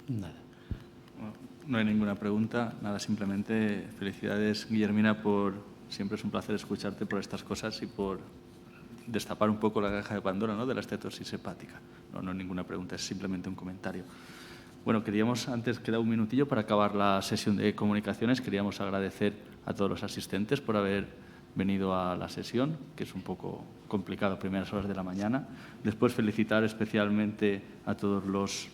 Nada. No hay ninguna pregunta, nada, simplemente felicidades, Guillermina, siempre es un placer escucharte por estas cosas y por destapar un poco la caja de Pandora, ¿no?, de la esteatosis hepática. No hay ninguna pregunta, es simplemente un comentario. Bueno, antes queda un minutillo para acabar la sesión de comunicaciones. Queríamos agradecer a todos los asistentes por haber venido a la sesión, que es un poco complicado a primeras horas de la mañana. Después, felicitar especialmente a todos los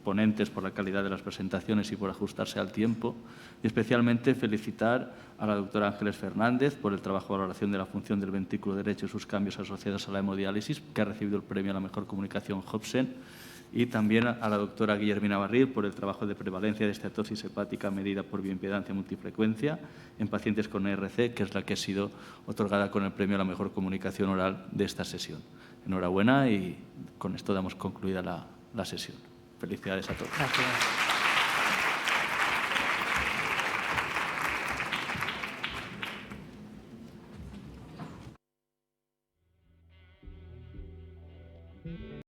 ponentes por la calidad de las presentaciones y por ajustarse al tiempo, y especialmente felicitar a la doctora Ángeles Fernández por el trabajo de valoración de la función del ventrículo derecho y sus cambios asociados a la hemodiálisis, que ha recibido el premio a la mejor comunicación Hobson, y también a la doctora Guillermina Barril por el trabajo de prevalencia de esteatosis hepática medida por bioimpedancia multifrecuencia en pacientes con ERC, que es la que ha sido otorgada con el premio a la mejor comunicación oral de esta sesión. Enhorabuena y con esto damos concluida la sesión. Felicidades a todos. Gracias.